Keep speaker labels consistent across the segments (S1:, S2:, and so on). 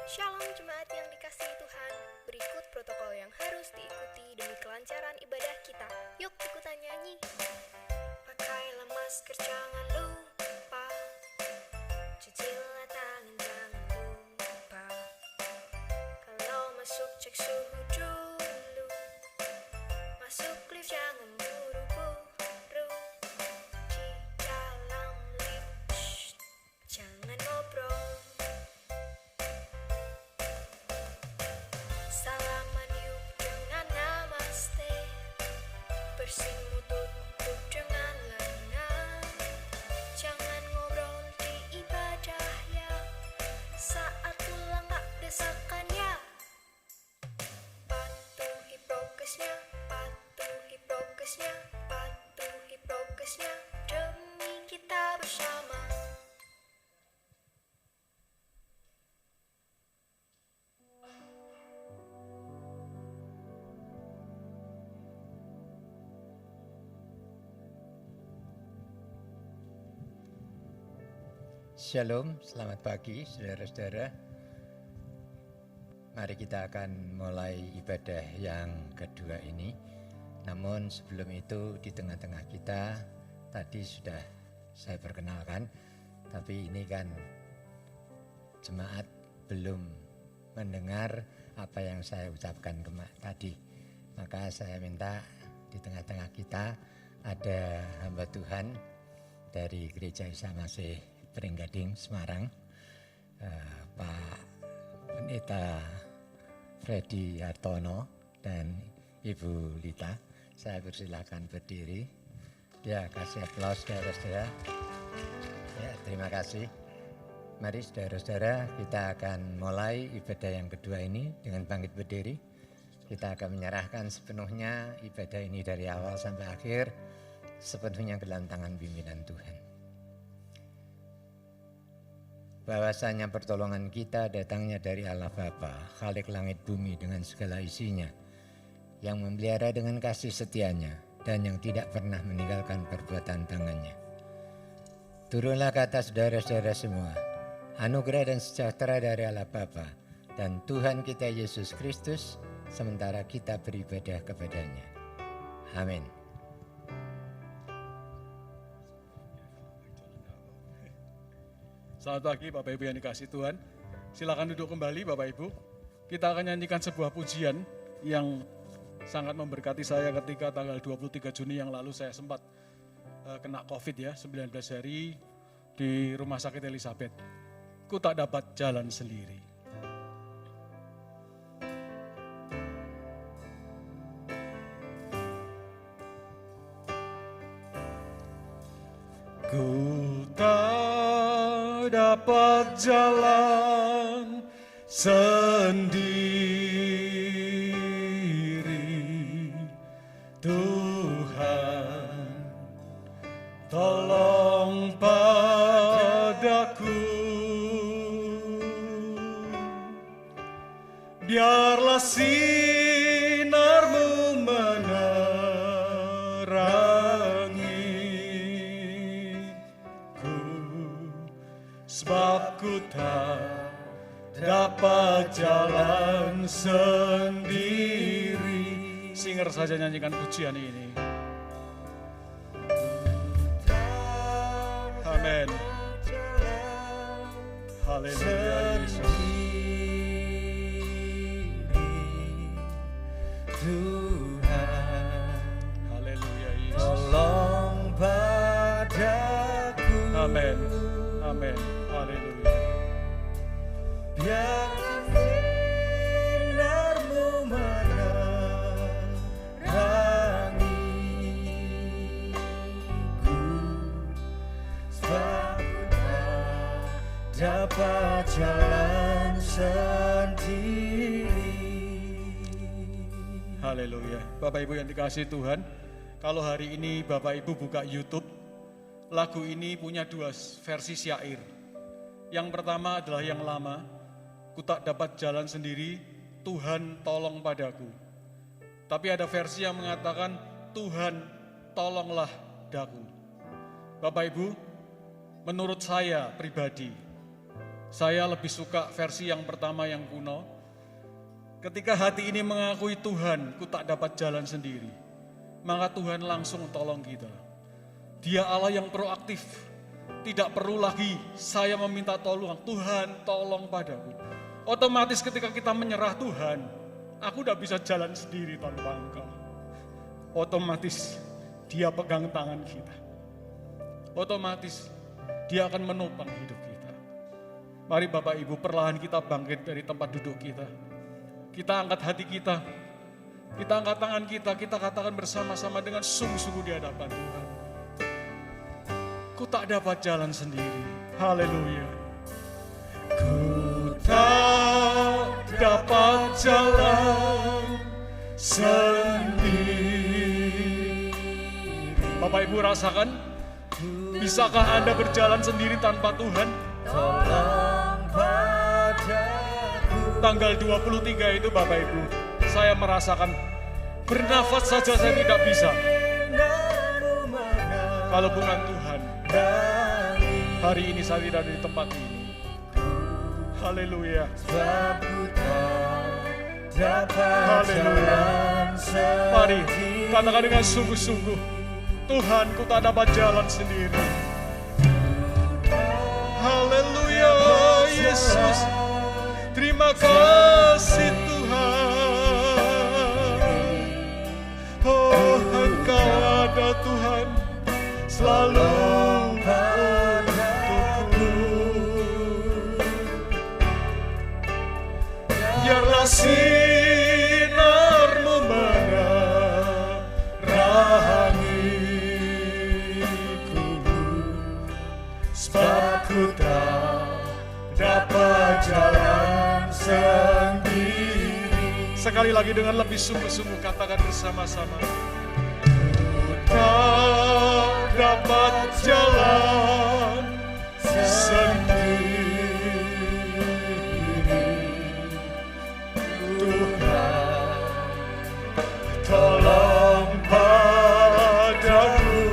S1: Shalom jemaat yang dikasihi Tuhan. Berikut protokol yang harus diikuti demi kelancaran ibadah kita. Yuk ikutan nyanyi. Pakailah masker, jangan lupa. Cucilah tangan, jangan lupa. Kalau masuk cek suhu dulu. Masuk lift jangan buru-buru. Di dalam lift jangan ngobrol. Salaman yuk dengan namaste. Bersimu tutup dengan lengan. Jangan ngobrol di ibadah ya. Saat pulang gak desakannya. Patuhi prokesnya, patuhi prokesnya, patuhi prokesnya. Demi kita bersama.
S2: Shalom, selamat pagi saudara-saudara. Mari kita akan mulai ibadah yang kedua ini. Namun sebelum itu di tengah-tengah kita tadi sudah saya perkenalkan. Tapi ini kan jemaat belum mendengar apa yang saya ucapkan tadi. Maka saya minta di tengah-tengah kita ada hamba Tuhan dari Gereja Isa Masih Pringgading Semarang, Pak Pendeta Freddy Hartono dan Ibu Lita. Saya persilakan berdiri. Ya, kasih aplaus saudara-saudara. Ya, terima kasih. Mari saudara-saudara, kita akan mulai ibadah yang kedua ini dengan bangkit berdiri. Kita akan menyerahkan sepenuhnya ibadah ini dari awal sampai akhir, sepenuhnya ke dalam tangan pimpinan Tuhan. Bahwasanya pertolongan kita datangnya dari Allah Bapa, Khalik langit bumi dengan segala isinya, yang memelihara dengan kasih setianya dan yang tidak pernah meninggalkan perbuatan tangannya. Turunlah ke atas saudara-saudara semua, anugerah dan sejahtera dari Allah Bapa dan Tuhan kita Yesus Kristus, sementara kita beribadah kepadanya. Amin.
S3: Selamat pagi Bapak Ibu yang dikasihi Tuhan. Silakan duduk kembali Bapak Ibu. Kita akan nyanyikan sebuah pujian yang sangat memberkati saya ketika tanggal 23 Juni yang lalu saya sempat kena COVID ya, 19 hari di Rumah Sakit Elizabeth. Ku tak dapat jalan sendiri. Ku tak dapat jalan sendiri, Tuhan tolong padaku. Biarlah sinarmu menerangiku, sebab ku tak dapat jalan sendiri. Singer saja nyanyikan pujian ini. Amin. Haleluya Yesus.
S2: Tuhan,
S3: Haleluya Yesus.
S2: tolong padaku.
S3: Amin. Amin. Haleluya.
S2: Biar sinarmu menerangiku, sebab ku tak dapat jalan sendiri.
S3: Haleluya. Bapak Ibu yang dikasihi Tuhan, kalau hari ini Bapak Ibu buka YouTube, lagu ini punya dua versi syair. Yang pertama adalah yang lama, ku tak dapat jalan sendiri, Tuhan tolong padaku. Tapi ada versi yang mengatakan, Tuhan tolonglah daku. Bapak Ibu, menurut saya pribadi, Saya lebih suka versi yang pertama yang kuno. Ketika hati ini mengakui Tuhan, ku tak dapat jalan sendiri, maka Tuhan langsung tolong kita. Dia Allah yang proaktif. Tidak perlu lagi saya meminta tolong, Tuhan tolong padaku. Otomatis ketika kita menyerah Tuhan, aku udah bisa jalan sendiri tanpa Engkau. Otomatis Dia pegang tangan kita. Otomatis Dia akan menopang hidup kita. Mari Bapak Ibu, perlahan kita bangkit dari tempat duduk kita. Kita angkat hati kita. Kita angkat tangan kita katakan bersama-sama dengan sungguh-sungguh di hadapan Tuhan. Ku tak dapat jalan sendiri. Haleluya. Ku tak dapat jalan sendiri. Bapak Ibu rasakan, bisakah Anda berjalan sendiri tanpa Tuhan? Tanggal 23 itu Bapak Ibu, saya merasakan bernafas saja saya tidak bisa. Kalau bukan Tuhan, hari ini saya tidak ada di tempat ini. Haleluya. Haleluya. Mari katakan dengan sungguh-sungguh, Tuhan, ku tak dapat jalan sendiri. Haleluya, Yesus. Terima kasih Tuhan. Oh, Engkau ada Tuhan, selalu untukku. Biarlah sinarmu menerangiku, sebab ku tak dapat jalan sendiri. Sekali lagi dengan lebih sungguh-sungguh katakan bersama-sama. Ku tak dapat jalan sendiri. Tuhan, tolong padaku.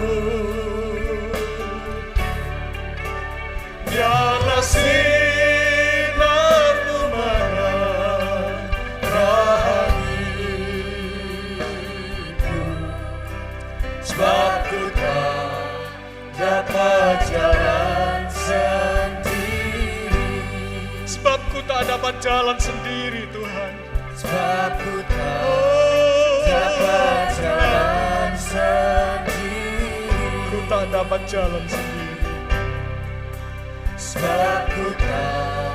S3: Biarlah sinarmu menerangiku, sebab ku tak dapat jalan sendiri. Sebab ku tak dapat jalan sendiri Tuhan. Sebab ku tak dapat jalan sendiri. Ku tak dapat jalan sendiri. Sebab ku tak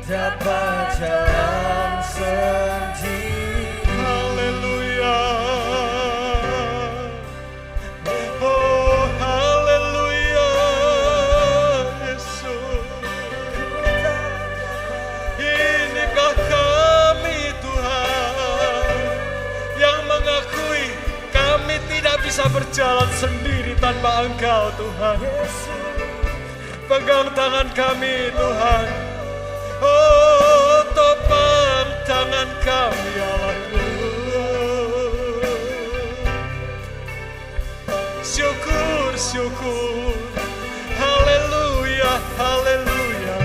S3: dapat jalan sendiri. Haleluya. Oh, haleluya, Yesus. Inikah kami Tuhan yang mengakui kami tidak bisa berjalan sendiri tanpa Engkau Tuhan. Pegang tangan kami Tuhan. Oh, topang tangan kami Allahku. Syukur, syukur. Haleluya, haleluya.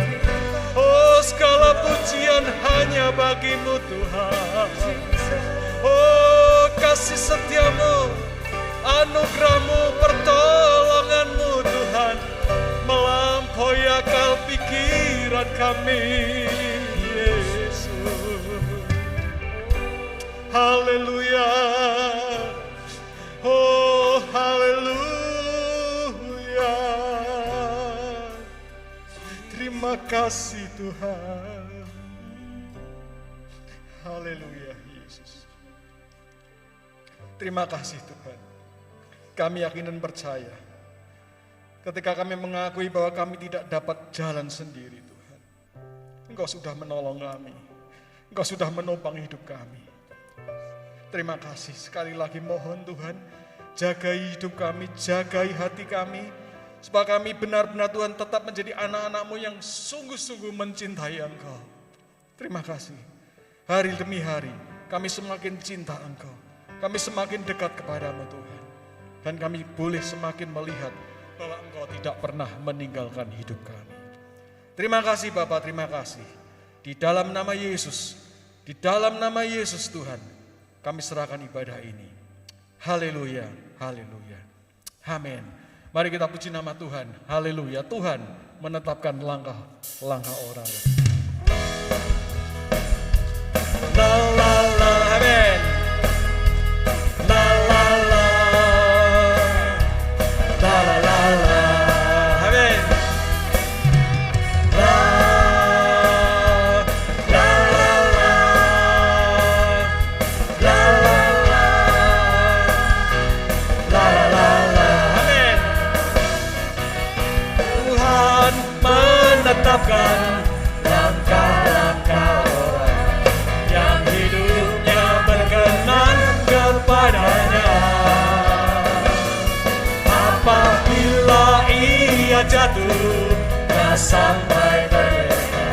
S3: Oh, segala pujian hanya bagimu Tuhan. Oh, kasih setiamu, anugerahmu, pertolonganmu Tuhan, melampaui akal pikiran kami, Yesus. Haleluya. Oh, haleluya. Terima kasih Tuhan. Haleluya, Yesus. Terima kasih Tuhan. Kami yakin dan percaya ketika kami mengakui bahwa kami tidak dapat jalan sendiri Tuhan, Engkau sudah menolong kami, Engkau sudah menopang hidup kami. Terima kasih sekali lagi, mohon Tuhan, jagai hidup kami, jagai hati kami, supaya kami benar-benar Tuhan tetap menjadi anak-anak-Mu yang sungguh-sungguh mencintai Engkau. Terima kasih, hari demi hari kami semakin cinta Engkau, kami semakin dekat kepadamu Tuhan, dan kami boleh semakin melihat bahwa Engkau tidak pernah meninggalkan hidup kami. Terima kasih Bapak, terima kasih. Di dalam nama Yesus, di dalam nama Yesus Tuhan, kami serahkan ibadah ini. Haleluya, haleluya. Amin. Mari kita puji nama Tuhan. Haleluya. Tuhan menetapkan langkah-langkah orang. La la la, amin. La la la. La la la la. Amin. La la la la. La la la. La la la la. Amin. Tuhan menetapkan langkah-langkah orang yang hidupnya berkenan kepadanya. Apabila ia jatuh, tak sampai berdeka,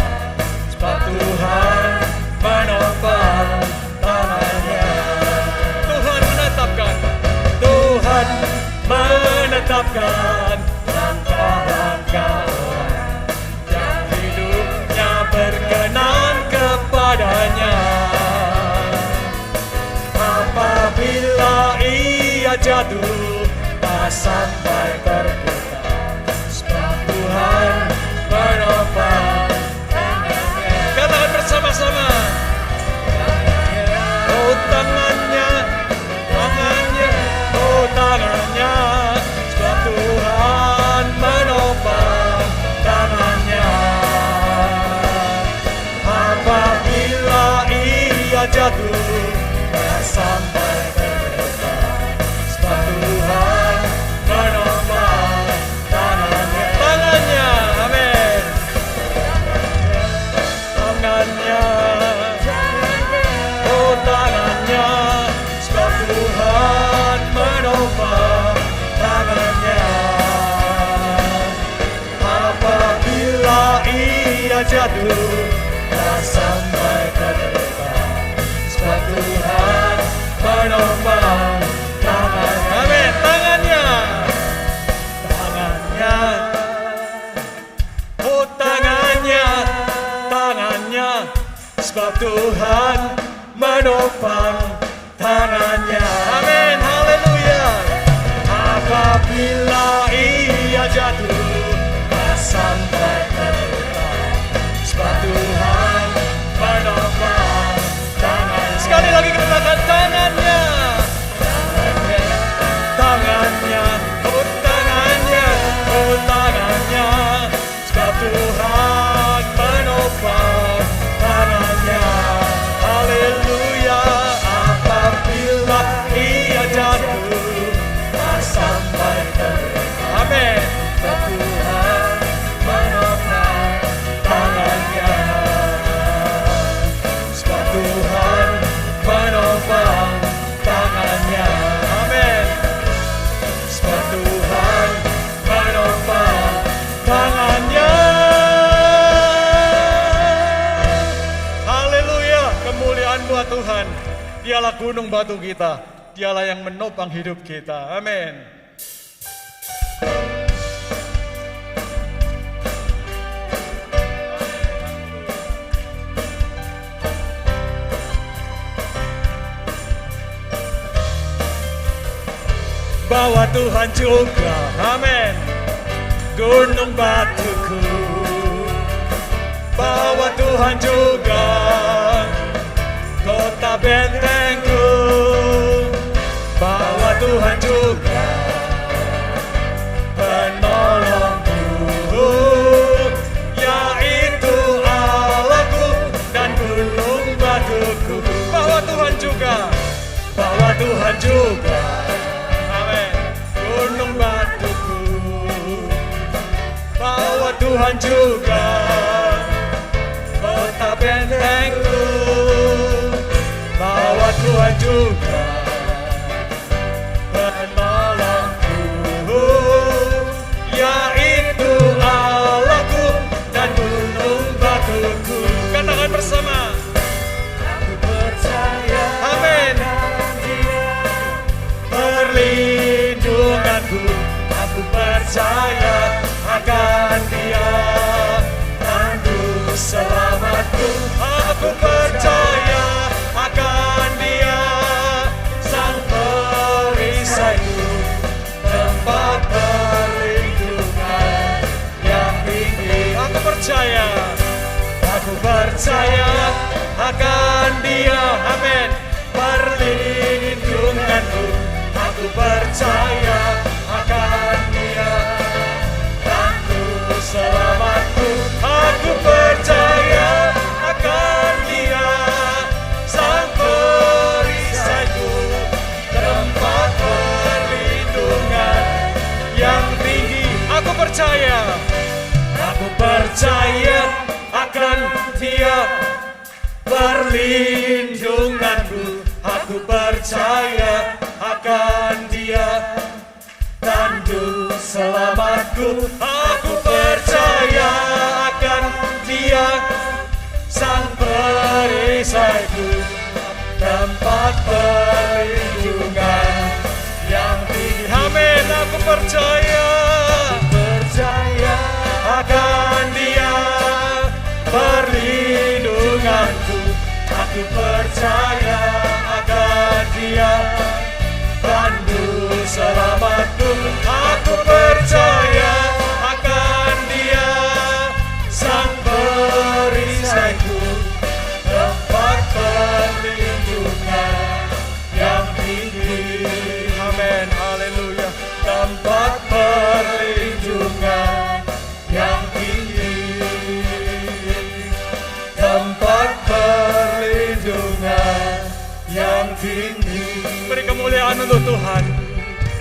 S3: sebab Tuhan menopang tangannya. Tuhan menetapkan langkah-langkah orang yang hidupnya berkenan kepadanya. Apabila ia jatuh, tak sampai berdeka, sebab Tuhan menopang tangannya. Katakan bersama-sama. Oh tangannya, tangannya, oh tangannya, sebab Tuhan menopang tangannya. Apabila ia jatuh, tak sampai berdeka, sebab Tuhan menopang tangannya. Tangannya, amin. Tangannya, oh tangannya, sebab Tuhan menopang tangannya. Apabila ia jatuh, tak sampai berdeka, sebab Tuhan menopang tangannya. Amin. Tangannya, tangannya, oh tangannya, tangannya, sebab Tuhan menopang tangannya. Amin. Haleluya. Apabila ia jatuh, tak sampai berdeka, sebab Tuhan menopang tangannya. Sekali lagi kita katakan tangannya, tangannya, tangannya, oh tangannya, oh tangannya, sebab Tuhan menopang tangannya. Haleluya. Apabila ia jatuh, tak sampai berdeka. Amin. Sebab Tuhan menopang tangannya. Sebab Tuhan menopang tangannya. Amin. Sebab Tuhan menopang tangannya. Haleluya. Kemuliaan buat Tuhan. Dialah gunung batu kita. Dialah yang menopang hidup kita. Amin. Bahwa Tuhan juga, amin, gunung batuku. Bahwa Tuhan juga kota bentengku. Bahwa Tuhan juga penolongku, yaitu Allahku dan gunung batuku. Bahwa Tuhan juga, bahwa Tuhan juga, amin, gunung batuku. Bahwa Tuhan juga kota bentengku. Bahwa Tuhan juga penolongku, yaitu Allahku dan gunung batuku. Katakan bersama. Aku percaya, amin, perlindunganku. Aku percaya akan Dia, Aku percaya akan Dia, Sang perisaiku, tempat perlindungan yang tinggi. Aku percaya akan Dia, amin, perlindunganku. Aku percaya akan Dia, Tandu selamatku. Aku percaya akan Dia, Sang perisaiku, tempat perlindungan yang tinggi. Aku percaya akan Dia, perlindunganku. Aku percaya akan Dia, Tandu selamatku. Aku percaya akan Dia, Sang perisaiku, tempat perlindungan yang tinggi. Amin. Aku percaya akan Dia, perlindunganku. Aku percaya akan Dia, Tandu selamatku. Aku percaya akan Dia, Sang perisaiku, tempat perlindungan yang tinggi. Amin, haleluya. Tempat perlindungan yang tinggi, tempat perlindungan yang tinggi. Beri kemuliaan untuk Tuhan.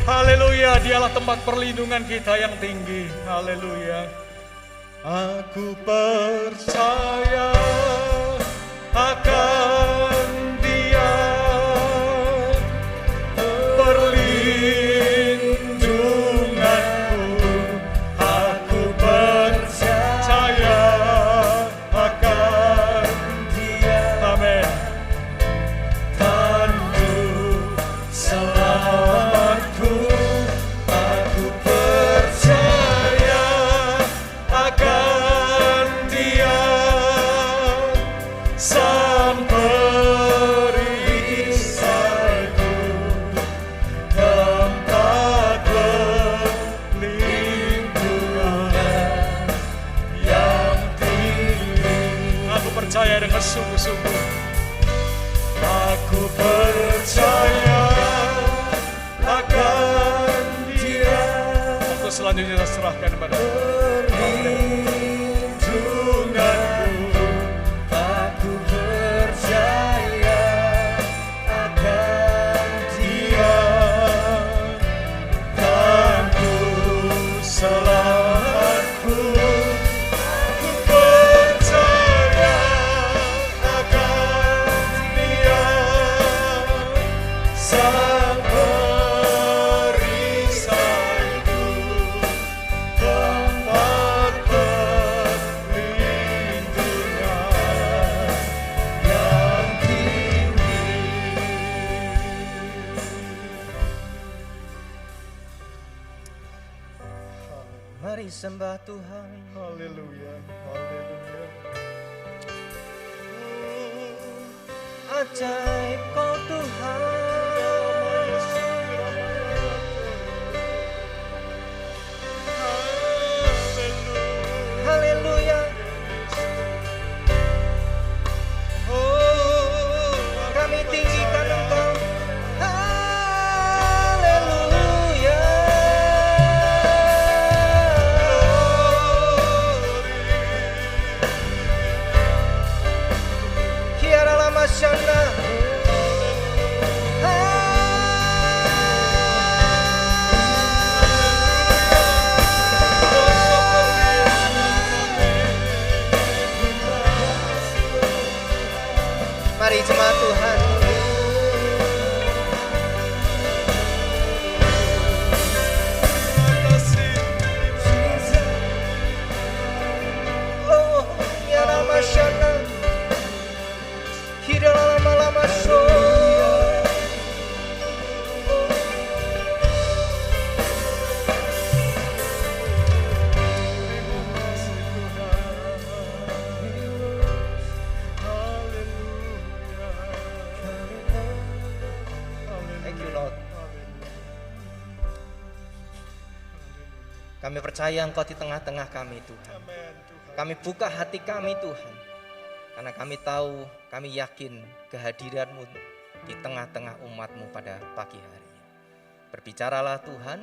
S3: Haleluya, Dialah tempat perlindungan kita yang tinggi. Haleluya. Aku percaya akan Dia, perlindunganku. Aku percaya akan Dia, amin, Tandu selamatku. Aku percaya akan Dia, Sang perisaiku, tempat perlindungan yang tinggi. Aku percaya dengan sungguh-sungguh. Aku percaya akan Dia. Waktu selanjutnya kita serahkan kepada perlindunganku. Aku percaya akan Dia, Tandu selamatku. Aku percaya akan Dia, Sang perisaiku, tempat perlindungan yang tinggi.
S4: Mari sembah Tuhan.
S3: Haleluya, haleluya.
S4: Ajaib Kau Tuhan. Haleluya. Kami tinggikan Engkau. Haleluya. Kiara lama syana. Kami percaya Engkau di tengah-tengah kami Tuhan. Kami buka hati kami Tuhan. Karena kami tahu, kami yakin kehadiran-Mu di tengah-tengah umat-Mu pada pagi hari. Berbicaralah Tuhan,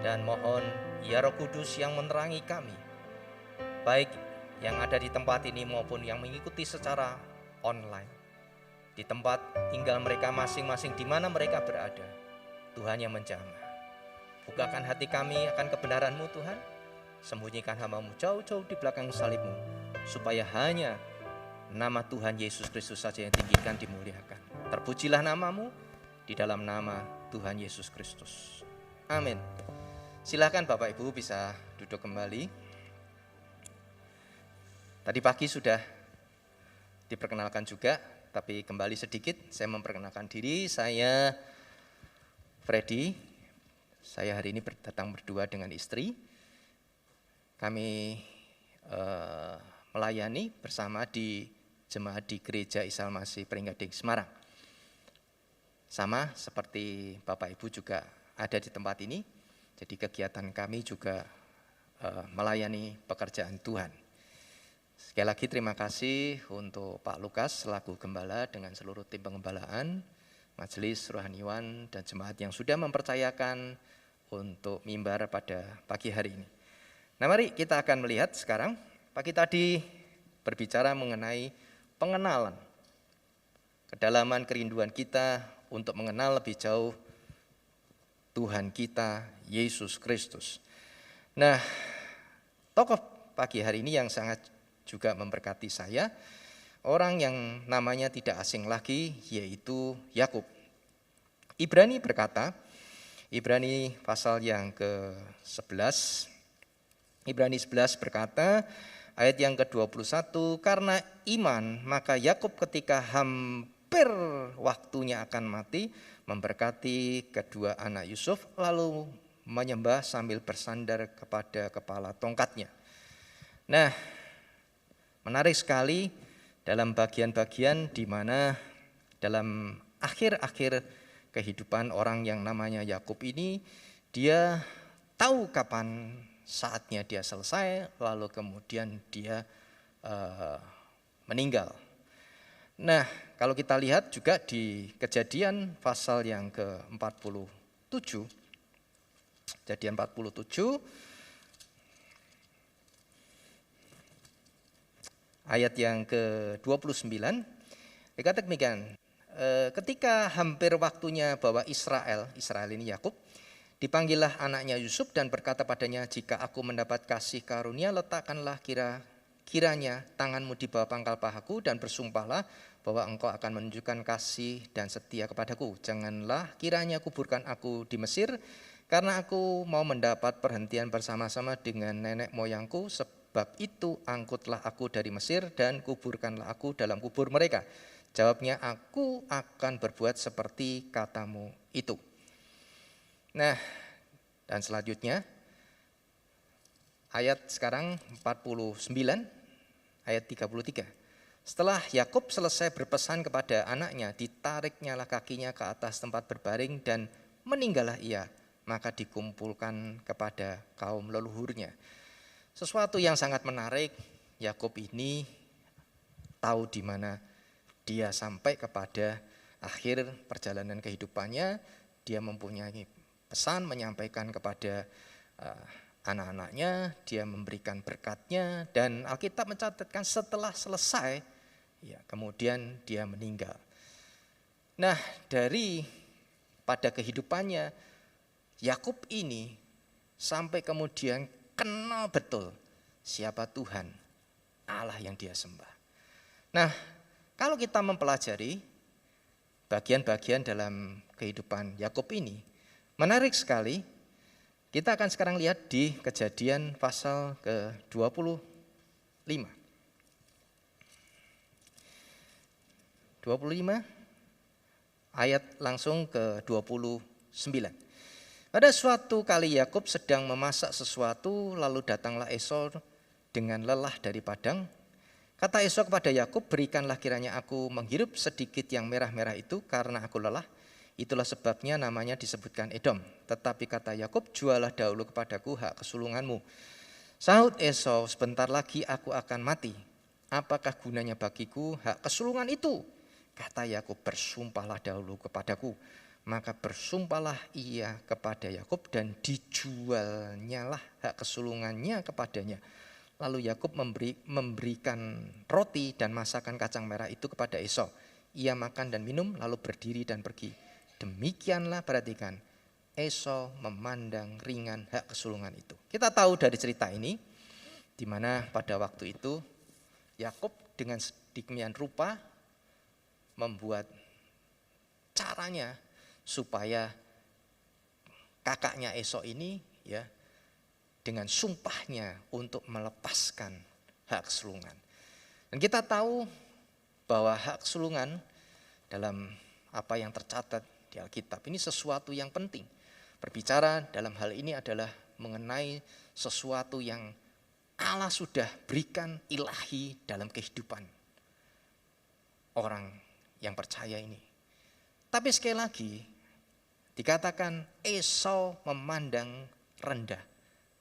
S4: dan mohon ya Roh Kudus yang menerangi kami, baik yang ada di tempat ini maupun yang mengikuti secara online, di tempat tinggal mereka masing-masing di mana mereka berada. Tuhan yang menjamah. Bukakan hati kami akan kebenaran-Mu Tuhan. Sembunyikan hamba-Mu jauh-jauh di belakang salib-Mu, supaya hanya nama Tuhan Yesus Kristus saja yang tinggikan, dimuliakan. Terpujilah nama-Mu di dalam nama Tuhan Yesus Kristus. Amin. Silakan Bapak Ibu bisa duduk kembali. Tadi pagi sudah diperkenalkan juga, tapi kembali sedikit saya memperkenalkan diri. Saya Freddy. Saya hari ini datang berdua dengan istri. Kami melayani bersama di jemaat di Gereja Isa Al-Masih Pringgading Semarang. Sama seperti Bapak Ibu juga ada di tempat ini. Jadi kegiatan kami juga melayani pekerjaan Tuhan. Sekali lagi terima kasih untuk Pak Lukas selaku gembala dengan seluruh tim pengembalaan, majelis rohaniwan dan jemaat yang sudah mempercayakan untuk mimbar pada pagi hari ini. Nah, mari kita akan melihat sekarang. Pagi tadi berbicara mengenai pengenalan, kedalaman kerinduan kita untuk mengenal lebih jauh Tuhan kita, Yesus Kristus. Nah, tokoh pagi hari ini yang sangat juga memberkati saya, orang yang namanya tidak asing lagi, yaitu Yakub. Ibrani berkata, Ibrani pasal yang ke-11, Ibrani 11 berkata, ayat yang ke-21, karena iman maka Yakub ketika hampir waktunya akan mati, memberkati kedua anak Yusuf, lalu menyembah sambil bersandar kepada kepala tongkatnya. Nah, menarik sekali dalam bagian-bagian di mana dalam akhir-akhir kehidupan orang yang namanya Yakub ini, dia tahu kapan saatnya dia selesai, lalu kemudian dia meninggal. Nah, kalau kita lihat juga di Kejadian pasal yang ke-47, Kejadian 47, ayat yang ke-29, dikatakan demikian, ketika hampir waktunya bahwa Israel ini Yakub, dipanggillah anaknya Yusuf dan berkata padanya, jika aku mendapat kasih karunia, letakkanlah kiranya tanganmu di bawah pangkal pahaku dan bersumpahlah bahwa engkau akan menunjukkan kasih dan setia kepadaku. Janganlah kiranya kuburkan aku di Mesir, karena aku mau mendapat perhentian bersama-sama dengan nenek moyangku. Sebab itu angkutlah aku dari Mesir dan kuburkanlah aku dalam kubur mereka. Jawabnya, aku akan berbuat seperti katamu itu. Nah, dan selanjutnya ayat sekarang 49, ayat 33. Setelah Yakub selesai berpesan kepada anaknya, ditariknyalah kakinya ke atas tempat berbaring dan meninggallah ia, maka dikumpulkan kepada kaum leluhurnya. Sesuatu yang sangat menarik, Yakub ini tahu di mana dia sampai kepada akhir perjalanan kehidupannya. Dia mempunyai pesan menyampaikan kepada anak-anaknya, dia memberikan berkatnya, dan Alkitab mencatatkan setelah selesai, ya kemudian dia meninggal. Nah, dari pada kehidupannya Yakub ini sampai kemudian kenal betul siapa Tuhan Allah yang dia sembah. Nah, kalau kita mempelajari bagian-bagian dalam kehidupan Yakub ini, menarik sekali. Kita akan sekarang lihat di Kejadian pasal ke-25. 25 ayat langsung ke-29. Pada suatu kali Yakub sedang memasak sesuatu, lalu datanglah Esau dengan lelah dari padang. Kata Esau kepada Yakub, berikanlah kiranya aku menghirup sedikit yang merah-merah itu karena aku lelah. Itulah sebabnya namanya disebutkan Edom. Tetapi kata Yakub, jualah dahulu kepadaku hak kesulunganmu. Sahut Esau, sebentar lagi aku akan mati. Apakah gunanya bagiku hak kesulungan itu? Kata Yakub, bersumpahlah dahulu kepadaku. Maka bersumpahlah ia kepada Yakub dan dijualnyalah hak kesulungannya kepadanya. Lalu Yakub memberikan roti dan masakan kacang merah itu kepada Esau. Ia makan dan minum lalu berdiri dan pergi. Demikianlah, perhatikan, Esau memandang ringan hak kesulungan itu. Kita tahu dari cerita ini, di mana pada waktu itu Yakub dengan sedemikian rupa membuat caranya supaya kakaknya Esau ini ya dengan sumpahnya untuk melepaskan hak kesulungan. Dan kita tahu bahwa hak kesulungan dalam apa yang tercatat di Alkitab ini sesuatu yang penting. Berbicara dalam hal ini adalah mengenai sesuatu yang Allah sudah berikan ilahi dalam kehidupan orang yang percaya ini. Tapi sekali lagi dikatakan Esau memandang rendah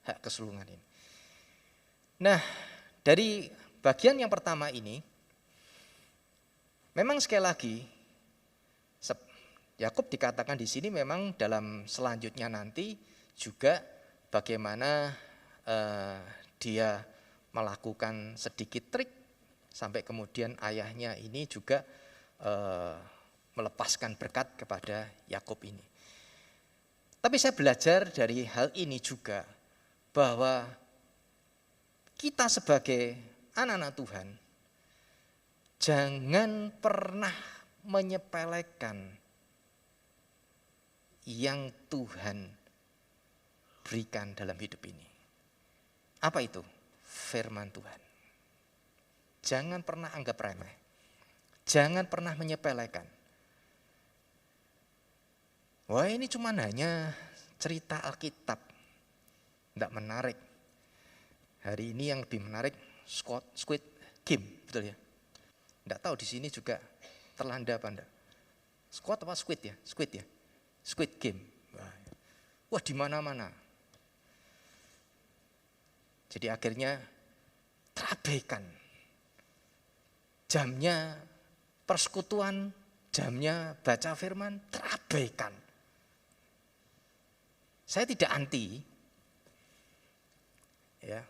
S4: hak kesulungan ini. Nah, dari bagian yang pertama ini memang sekali lagi Yakub dikatakan di sini memang dalam selanjutnya nanti juga bagaimana dia melakukan sedikit trik sampai kemudian ayahnya ini juga melepaskan berkat kepada Yakub ini. Tapi saya belajar dari hal ini juga bahwa kita sebagai anak-anak Tuhan jangan pernah menyepelekan yang Tuhan berikan dalam hidup ini. Apa itu? Firman Tuhan. Jangan pernah anggap remeh. Jangan pernah menyepelekan. Wah, ini cuma hanya cerita Alkitab. Tidak menarik. Hari ini yang lebih menarik Squid Game, betul ya? Tidak tahu di sini juga terlanda apa enggak? Squid apa Squid ya? Squid ya? Squid Game. Wah, di mana-mana. Jadi akhirnya terabaikan. Jamnya persekutuan, jamnya baca firman terabaikan. Saya tidak anti. Ya.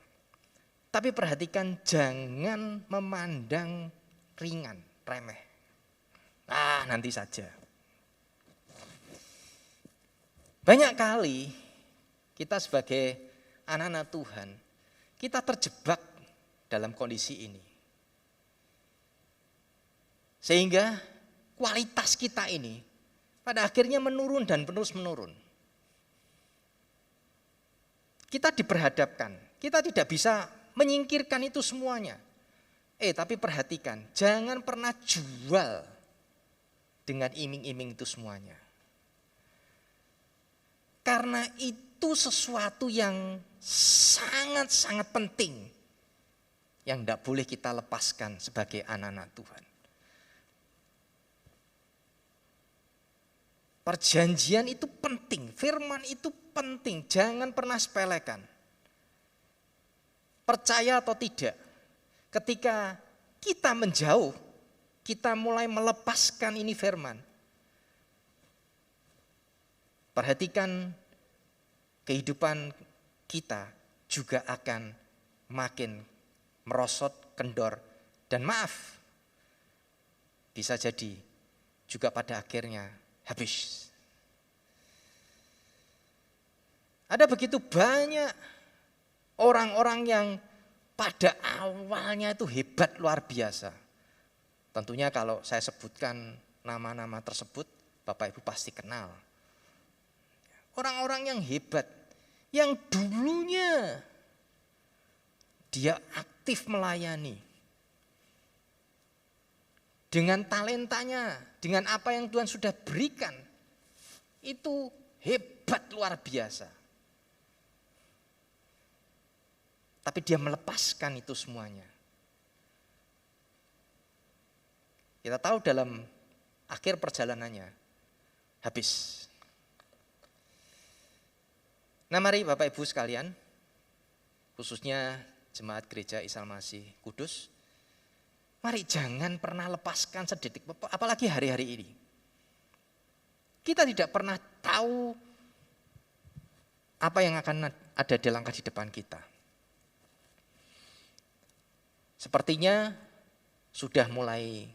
S4: Tapi perhatikan jangan memandang ringan, remeh. Nanti saja. Banyak kali kita sebagai anak-anak Tuhan, kita terjebak dalam kondisi ini. Sehingga kualitas kita ini pada akhirnya menurun dan terus menurun. Kita diperhadapkan, kita tidak bisa menyingkirkan itu semuanya. Tapi perhatikan, jangan pernah jual dengan iming-iming itu semuanya. Karena itu sesuatu yang sangat-sangat penting yang tidak boleh kita lepaskan sebagai anak-anak Tuhan. Perjanjian itu penting, firman itu penting, jangan pernah sepelekan. Percaya atau tidak, ketika kita menjauh, kita mulai melepaskan ini firman. Perhatikan kehidupan kita juga akan makin merosot, kendor, dan maaf, bisa jadi juga pada akhirnya habis. Ada begitu banyak orang-orang yang pada awalnya itu hebat luar biasa. Tentunya kalau saya sebutkan nama-nama tersebut, Bapak Ibu pasti kenal. Orang-orang yang hebat, yang dulunya dia aktif melayani. Dengan talentanya, dengan apa yang Tuhan sudah berikan, itu hebat luar biasa. Tapi dia melepaskan itu semuanya. Kita tahu dalam akhir perjalanannya, habis. Nah mari Bapak Ibu sekalian, khususnya Jemaat Gereja Isa Masih Kudus, mari jangan pernah lepaskan sedetik, apalagi hari-hari ini. Kita tidak pernah tahu apa yang akan ada di langkah di depan kita. Sepertinya sudah mulai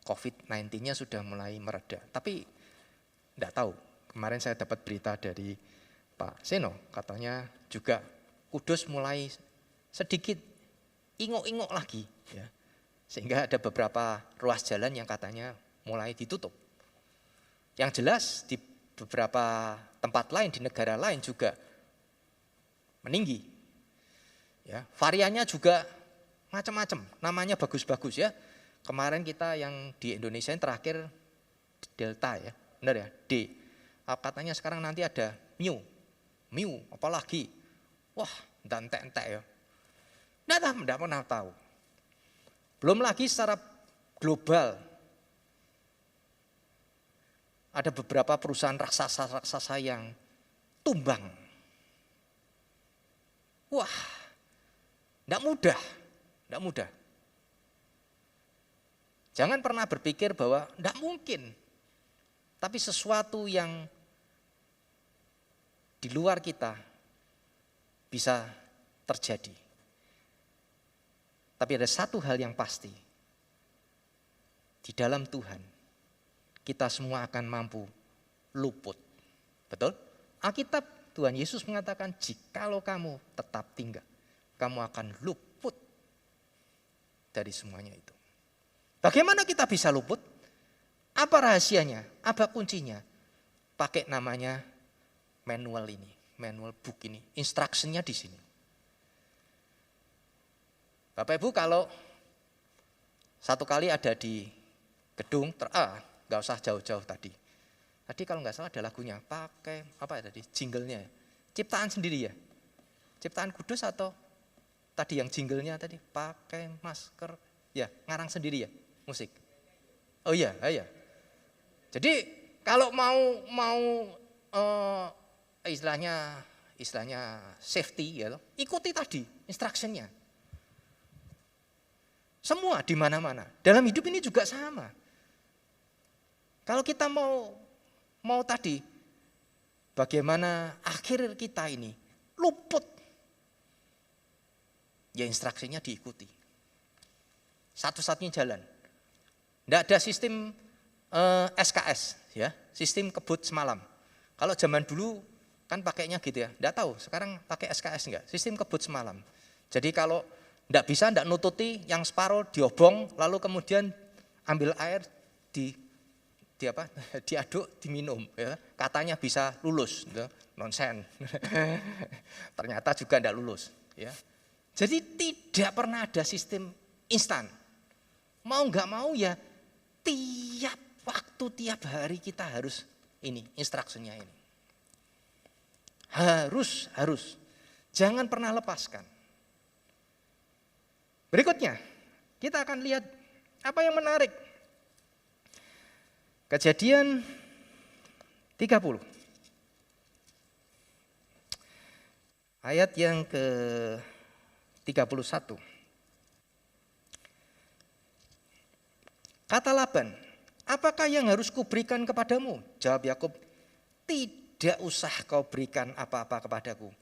S4: COVID-19-nya sudah mulai mereda, tapi tidak tahu. Kemarin saya dapat berita dari Pak Seno, katanya juga Kudus mulai sedikit ingok-ingok lagi, ya. Sehingga ada beberapa ruas jalan yang katanya mulai ditutup. Yang jelas di beberapa tempat lain, di negara lain juga meninggi. Ya, variannya juga macam-macam, namanya bagus-bagus ya. Kemarin kita yang di Indonesia yang terakhir Delta ya, benar ya, D. Katanya sekarang nanti ada Mu, apalagi, wah, entek-entek ya. Tidak pernah tahu. Belum lagi secara global, ada beberapa perusahaan raksasa-raksasa yang tumbang. Wah, tidak mudah. Jangan pernah berpikir bahwa tidak mungkin. Tapi sesuatu yang di luar kita bisa terjadi. Tapi ada satu hal yang pasti. Di dalam Tuhan, kita semua akan mampu luput. Betul? Alkitab Tuhan Yesus mengatakan, jikalau kamu tetap tinggal, kamu akan luput dari semuanya itu. Bagaimana kita bisa luput? Apa rahasianya? Apa kuncinya? Pakai namanya manual ini, manual book ini, instruksinya di sini. Bapak Ibu kalau satu kali ada di gedung, nggak usah jauh-jauh tadi. Tadi kalau nggak salah ada lagunya, pakai apa ya tadi, jinglenya, ciptaan sendiri ya, ciptaan Kudus atau tadi yang jinglenya tadi, pakai masker, ya ngarang sendiri ya, musik. Oh iya. Jadi kalau mau istilahnya safety ya, ikuti tadi instruksinya. Semua di mana-mana. Dalam hidup ini juga sama. Kalau kita mau tadi bagaimana akhir kita ini luput, ya instruksinya diikuti. Satu-satunya jalan. Tidak ada sistem SKS, ya, sistem kebut semalam. Kalau zaman dulu kan pakainya gitu ya, tidak tahu. Sekarang pakai SKS enggak? Sistem kebut semalam. Jadi kalau tidak bisa, tidak nututi, yang separuh diobong, lalu kemudian ambil air diaduk, diminum. Ya. Katanya bisa lulus, gitu. Nonsen. Ternyata juga tidak lulus. Ya. Jadi tidak pernah ada sistem instan. Mau nggak mau ya tiap waktu, tiap hari kita harus ini, instruksinya ini. Harus. Jangan pernah lepaskan. Berikutnya, kita akan lihat apa yang menarik. Kejadian 30. Ayat yang ke-31. Kata Laban, apakah yang harus kuberikan kepadamu? Jawab Yakub, tidak usah kau berikan apa-apa kepadaku.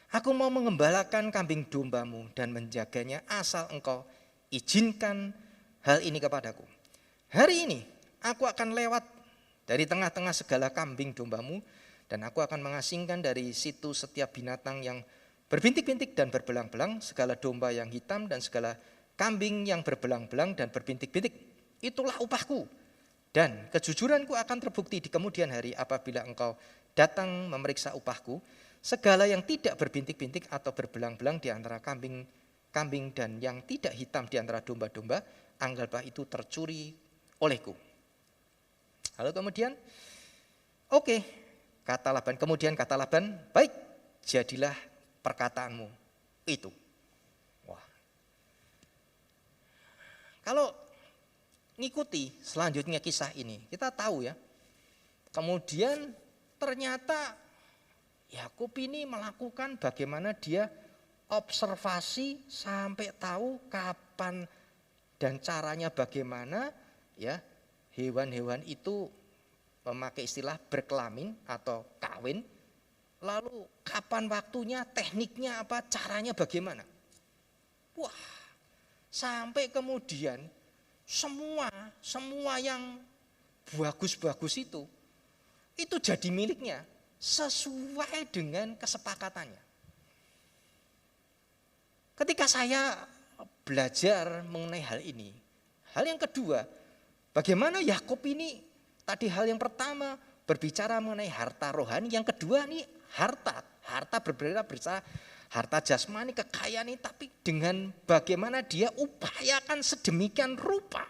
S4: Aku mau mengembalakan kambing dombamu dan menjaganya asal engkau izinkan hal ini kepadaku. Hari ini aku akan lewat dari tengah-tengah segala kambing dombamu dan aku akan mengasingkan dari situ setiap binatang yang berbintik-bintik dan berbelang-belang, segala domba yang hitam dan segala kambing yang berbelang-belang dan berbintik-bintik. Itulah upahku dan kejujuranku akan terbukti di kemudian hari apabila engkau datang memeriksa upahku. Segala yang tidak berbintik-bintik atau berbelang-belang di antara kambing dan yang tidak hitam di antara domba-domba, anggaplah itu tercuri olehku. Lalu kemudian, oke, kemudian kata Laban, baik, jadilah perkataanmu itu. Wah. Kalau ngikuti selanjutnya kisah ini, kita tahu ya, Kemudian ternyata Yakub ini melakukan bagaimana dia observasi sampai tahu kapan dan caranya bagaimana ya hewan-hewan itu memakai istilah berkelamin atau kawin. Lalu kapan waktunya, tekniknya apa, caranya bagaimana. Wah, sampai kemudian semua yang bagus-bagus itu jadi miliknya sesuai dengan kesepakatannya. Ketika saya belajar mengenai hal ini, hal yang kedua, bagaimana Yakub ini, tadi hal yang pertama berbicara mengenai harta rohani, yang kedua nih harta berbicara harta jasmani, kekayaan ini, tapi dengan bagaimana dia upayakan sedemikian rupa.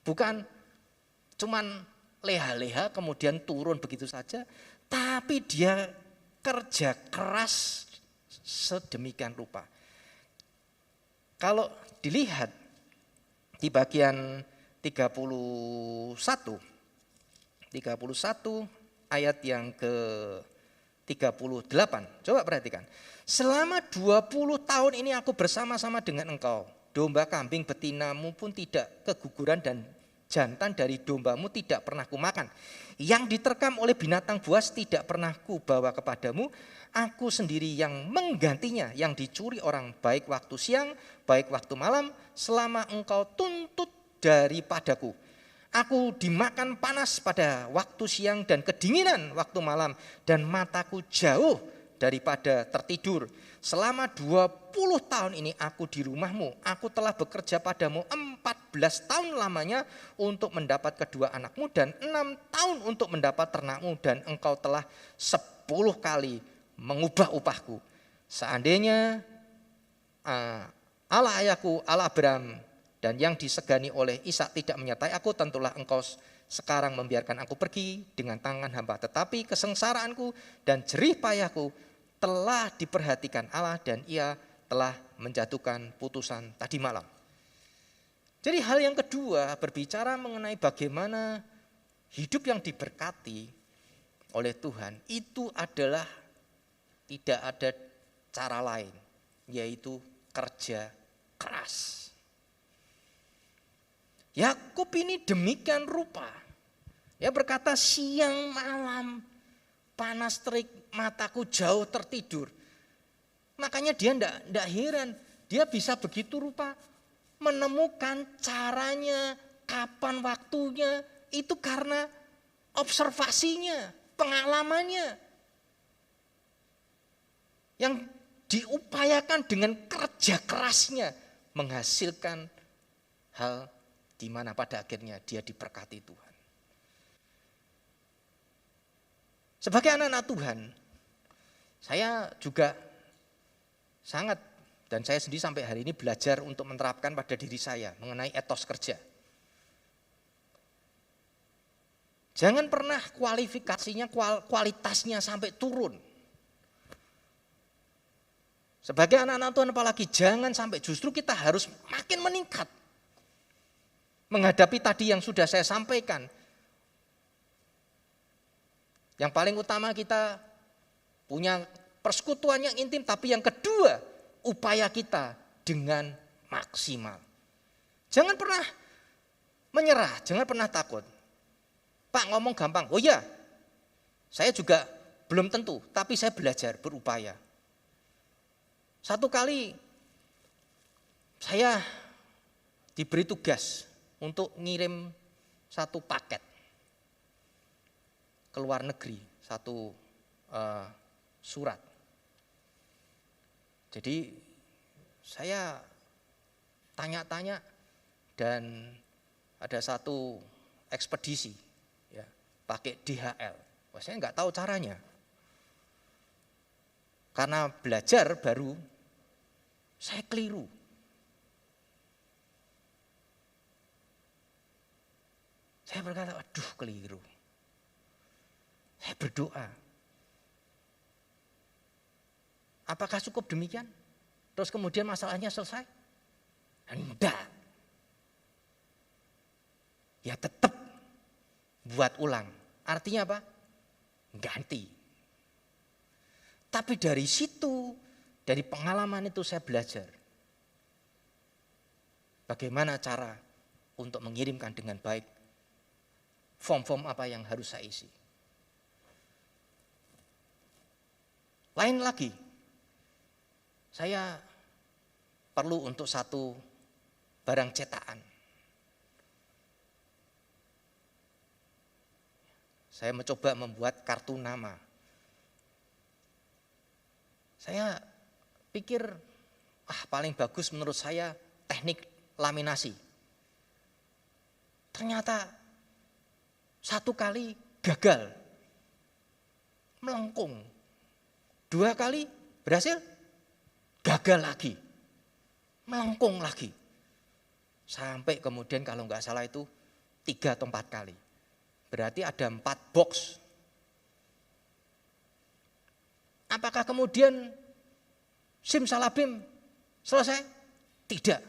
S4: Bukan cuman leha-leha kemudian turun begitu saja, tapi dia kerja keras sedemikian rupa. Kalau dilihat di bagian 31 ayat yang ke-38. Coba perhatikan. Selama 20 tahun ini aku bersama-sama dengan engkau. Domba kambing betinamu pun tidak keguguran dan jantan dari dombamu tidak pernah kumakan. Yang diterkam oleh binatang buas tidak pernah kubawa kepadamu. Aku sendiri yang menggantinya, yang dicuri orang baik waktu siang, baik waktu malam, selama engkau tuntut daripadaku. Aku dimakan panas pada waktu siang dan kedinginan waktu malam, dan mataku jauh daripada tertidur. Selama 20 tahun ini aku di rumahmu, aku telah bekerja padamu 14 tahun lamanya untuk mendapat kedua anakmu dan 6 tahun untuk mendapat ternakmu, dan engkau telah 10 kali mengubah upahku. Seandainya Allah ayahku, Allah Abraham dan yang disegani oleh Ishak tidak menyertai aku, tentulah engkau sekarang membiarkan aku pergi dengan tangan hamba. Tetapi kesengsaraanku dan jerih payahku telah diperhatikan Allah, dan ia telah menjatuhkan putusan tadi malam. Jadi hal yang kedua berbicara mengenai bagaimana hidup yang diberkati oleh Tuhan itu adalah tidak ada cara lain, yaitu kerja keras. Yakub ini demikian rupa. Ya berkata siang malam panas terik, mataku jauh tertidur. Makanya dia enggak heran, dia bisa begitu rupa menemukan caranya, kapan waktunya, itu karena observasinya, pengalamannya. Yang diupayakan dengan kerja kerasnya menghasilkan hal di mana pada akhirnya dia diberkati Tuhan. Sebagai anak-anak Tuhan, saya juga sangat, dan saya sendiri sampai hari ini belajar untuk menerapkan pada diri saya mengenai etos kerja. Jangan pernah kualifikasinya, kualitasnya sampai turun. Sebagai anak-anak Tuhan apalagi jangan sampai justru kita harus makin meningkat. Menghadapi tadi yang sudah saya sampaikan. Yang paling utama kita punya persekutuan yang intim, tapi yang kedua upaya kita dengan maksimal. Jangan pernah menyerah, jangan pernah takut. Pak ngomong gampang, oh ya saya juga belum tentu, tapi saya belajar berupaya. Satu kali saya diberi tugas untuk ngirim satu paket ke luar negeri, satu surat. Jadi saya tanya-tanya dan ada satu ekspedisi ya, pakai DHL. Wah, saya nggak tahu caranya. Karena belajar baru, saya keliru. Saya berkata, aduh keliru. Saya berdoa. Apakah cukup demikian? Terus kemudian masalahnya selesai? Enggak. Ya tetap buat ulang. Artinya apa? Ganti. Tapi dari situ, dari pengalaman itu saya belajar. Bagaimana cara untuk mengirimkan dengan baik form-form apa yang harus saya isi. Lain lagi, saya perlu untuk satu barang cetakan. Saya mencoba membuat kartu nama. Saya pikir, paling bagus menurut saya teknik laminasi. Ternyata satu kali gagal, melengkung. 2 kali berhasil, gagal lagi, melengkung lagi. Sampai kemudian kalau nggak salah itu 3 atau 4 kali. Berarti ada 4 box. Apakah kemudian simsalabim selesai? Tidak.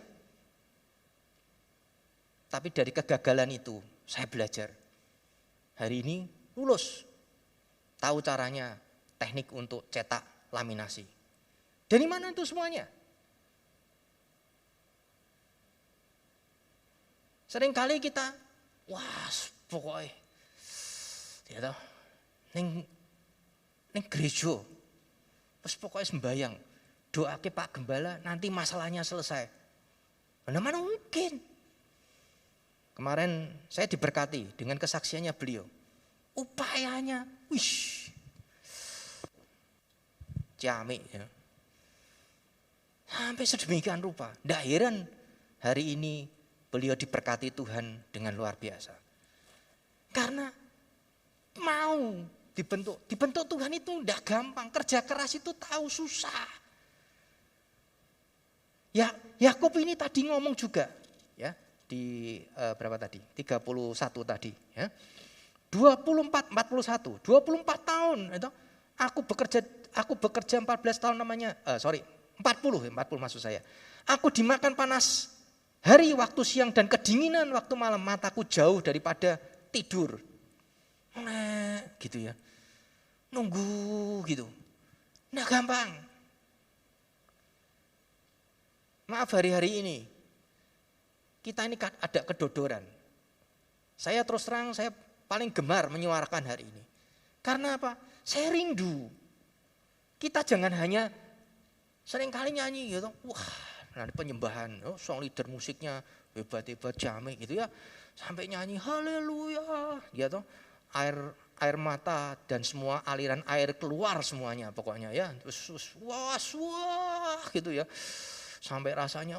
S4: Tapi dari kegagalan itu saya belajar. Hari ini lulus. Tahu caranya teknik untuk cetak laminasi. Dari mana itu semuanya? Seringkali kita, pokoknya ya ning gereja, terus pokoknya sembahyang, doake Pak Gembala nanti masalahnya selesai. Mana mungkin? Kemarin saya diberkati dengan kesaksiannya beliau. Upayanya, ciamik ya. Sampai sedemikian rupa. Nggak heran hari ini beliau diberkati Tuhan dengan luar biasa. Karena mau dibentuk Tuhan itu enggak gampang, kerja keras itu tahu susah. Ya, Yakub ini tadi ngomong juga ya di berapa tadi? 31 tadi ya. 24 41, 24 tahun itu aku bekerja 14 tahun namanya 40 maksud saya. Aku dimakan panas hari waktu siang dan kedinginan waktu malam, mataku jauh daripada tidur. Gitu ya. Nunggu gitu. Nggak gampang. Maaf hari-hari ini kita ini ada kedodoran. Saya terus terang saya paling gemar menyuarakan hari ini. Karena apa? Saya rindu. Kita jangan hanya seringkali nyanyi gitu. Nanti penyembahan, song leader musiknya hebat-hebat jamek gitu ya. Sampai nyanyi haleluya gitu. Air mata dan semua aliran air keluar semuanya pokoknya ya. Terus wah gitu ya. Sampai rasanya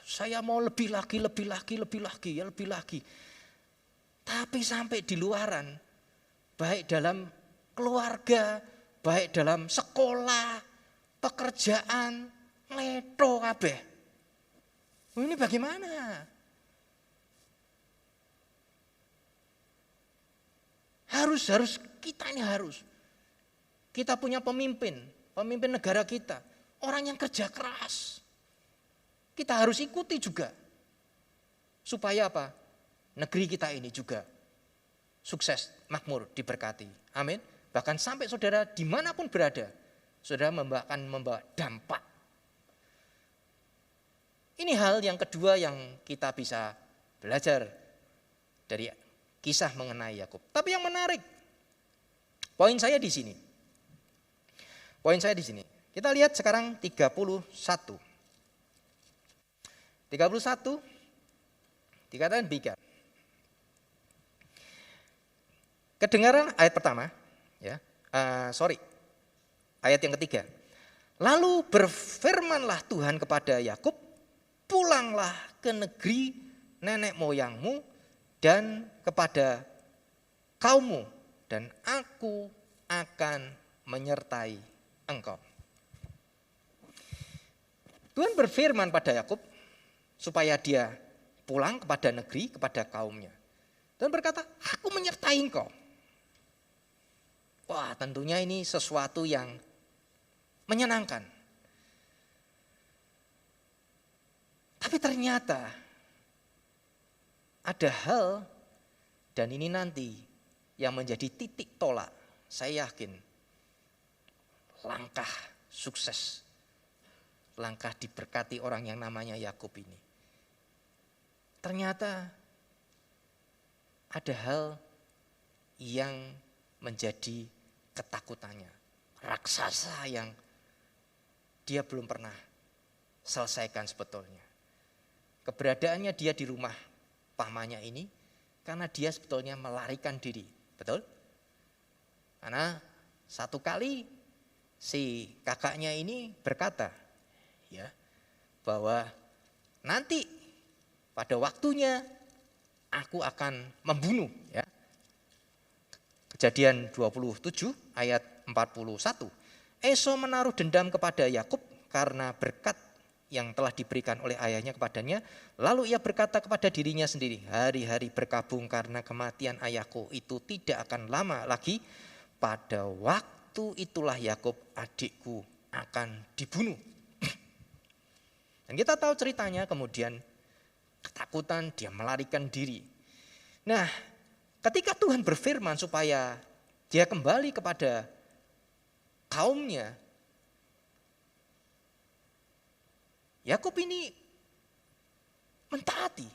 S4: saya mau lebih lagi. Tapi sampai di luaran, baik dalam keluarga, baik dalam sekolah, pekerjaan, leto kabeh. Ini bagaimana? Harus kita ini harus. Kita punya pemimpin negara kita, orang yang kerja keras. Kita harus ikuti juga. Supaya apa? Negeri kita ini juga sukses, makmur, diberkati. Amin. Bahkan sampai saudara dimanapun berada, saudara membawa dampak. Ini hal yang kedua yang kita bisa belajar dari kisah mengenai Yakub. Tapi yang menarik, poin saya di sini. Kita lihat sekarang 31. 31 dikatakan demikian. Kedengaran ayat pertama, ayat yang ketiga. Lalu berfirmanlah Tuhan kepada Yakub, pulanglah ke negeri nenek moyangmu dan kepada kaummu, dan aku akan menyertai engkau. Tuhan berfirman pada Yakub supaya dia pulang kepada negeri, kepada kaumnya. Dan berkata, aku menyertai engkau. Wah, tentunya ini sesuatu yang menyenangkan. Tapi ternyata ada hal, dan ini nanti yang menjadi titik tolak, saya yakin langkah sukses, langkah diberkati orang yang namanya Yakub ini. Ternyata ada hal yang menjadi ketakutannya, raksasa yang dia belum pernah selesaikan sebetulnya. Keberadaannya dia di rumah pamannya ini karena dia sebetulnya melarikan diri, betul? Karena satu kali si kakaknya ini berkata, ya, bahwa nanti pada waktunya aku akan membunuh, ya. Kejadian 27 ayat 41. Esau menaruh dendam kepada Yakub karena berkat yang telah diberikan oleh ayahnya kepadanya. Lalu ia berkata kepada dirinya sendiri, hari-hari berkabung karena kematian ayahku itu tidak akan lama lagi. Pada waktu itulah Yakub adikku akan dibunuh. Dan kita tahu ceritanya, kemudian ketakutan, dia melarikan diri. Nah, ketika Tuhan berfirman supaya dia kembali kepada kaumnya, Yakub ini mentaati.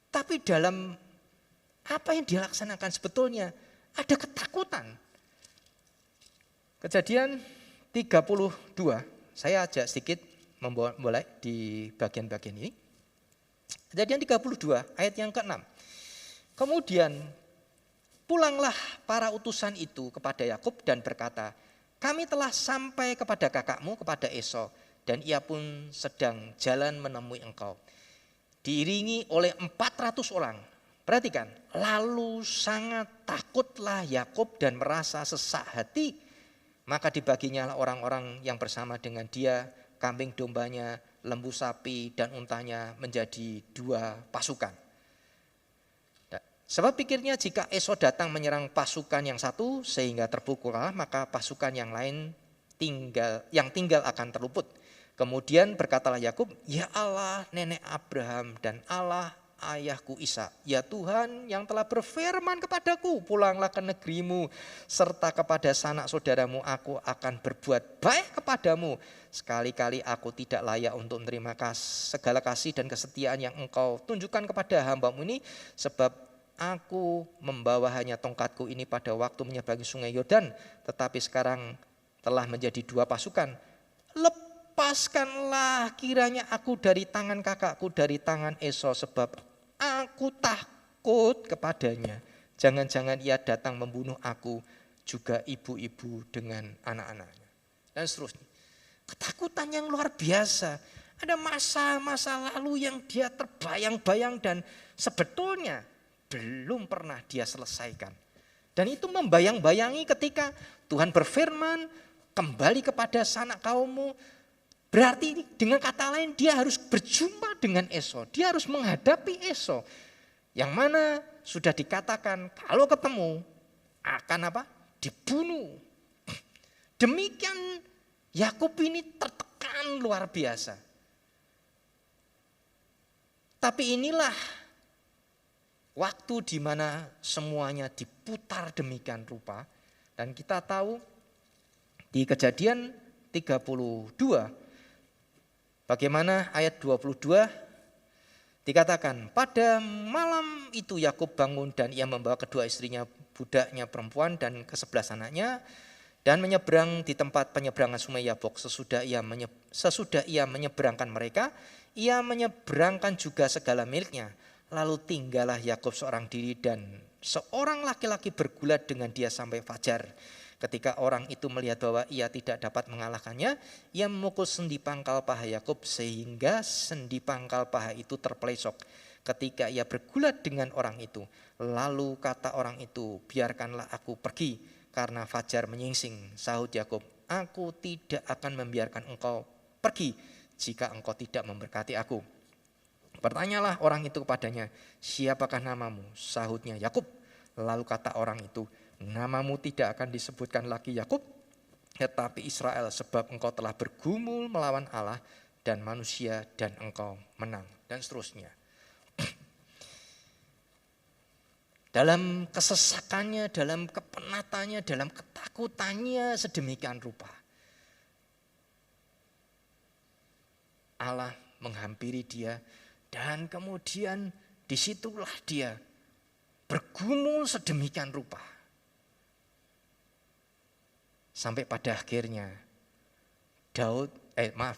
S4: Tapi dalam apa yang dilaksanakan sebetulnya ada ketakutan. Kejadian 32, saya ajak sedikit membolak di bagian-bagian ini. Kejadian 32 ayat yang ke-6. Kemudian pulanglah para utusan itu kepada Yakub dan berkata, kami telah sampai kepada kakakmu, kepada Esau, dan ia pun sedang jalan menemui engkau. Diiringi oleh 400 orang. Perhatikan, lalu sangat takutlah Yakub dan merasa sesak hati. Maka dibaginya orang-orang yang bersama dengan dia, kambing dombanya, lembu sapi dan untanya menjadi 2 pasukan. Sebab pikirnya jika Esau datang menyerang pasukan yang satu sehingga terpukullah, maka pasukan yang lain tinggal akan terluput. Kemudian berkatalah Yakub, ya Allah nenek Abraham dan Allah ayahku Ishak, ya Tuhan yang telah berfirman kepadaku, pulanglah ke negerimu serta kepada sanak saudaramu, aku akan berbuat baik kepadamu. Sekali-kali aku tidak layak untuk menerima segala kasih dan kesetiaan yang engkau tunjukkan kepada hambamu ini, sebab aku membawa hanya tongkatku ini pada waktu menyeberangi sungai Yordan, tetapi sekarang telah menjadi 2 pasukan. Lepaskanlah kiranya aku dari tangan kakakku, dari tangan Esau, sebab aku takut kepadanya. Jangan-jangan ia datang membunuh aku, juga ibu-ibu dengan anak-anaknya. Dan seterusnya. Ketakutan yang luar biasa. Ada masa-masa lalu yang dia terbayang-bayang dan sebetulnya belum pernah dia selesaikan. Dan itu membayang-bayangi ketika Tuhan berfirman, kembali kepada sanak kaummu. Berarti dengan kata lain dia harus berjumpa dengan Esau. Dia harus menghadapi Esau. Yang mana sudah dikatakan kalau ketemu akan apa? Dibunuh. Demikian Yakub ini tertekan luar biasa. Tapi inilah waktu di mana semuanya diputar demikian rupa. Dan kita tahu di Kejadian 32 bagaimana ayat 22 dikatakan, pada malam itu Yakub bangun dan ia membawa kedua istrinya, budaknya perempuan dan ke-11 anaknya, dan menyeberang di tempat penyeberangan sungai Yabok. Sesudah ia menyeberangkan mereka, ia menyeberangkan juga segala miliknya. Lalu tinggallah Yakub seorang diri dan seorang laki-laki bergulat dengan dia sampai fajar. Ketika orang itu melihat bahwa ia tidak dapat mengalahkannya, ia memukul sendi pangkal paha Yakub sehingga sendi pangkal paha itu terpelesok. Ketika ia bergulat dengan orang itu, lalu kata orang itu, biarkanlah aku pergi karena fajar menyingsing. Sahut Yakub, aku tidak akan membiarkan engkau pergi jika engkau tidak memberkati aku. Bertanyalah orang itu kepadanya, siapakah namamu? Sahutnya Yakub. Lalu kata orang itu, namamu tidak akan disebutkan lagi Yakub, tetapi Israel, sebab engkau telah bergumul melawan Allah dan manusia dan engkau menang. Dan seterusnya. dalam kesesakannya, dalam kepenatannya, dalam ketakutannya sedemikian rupa. Allah menghampiri dia dan kemudian disitulah dia bergumul sedemikian rupa. Sampai pada akhirnya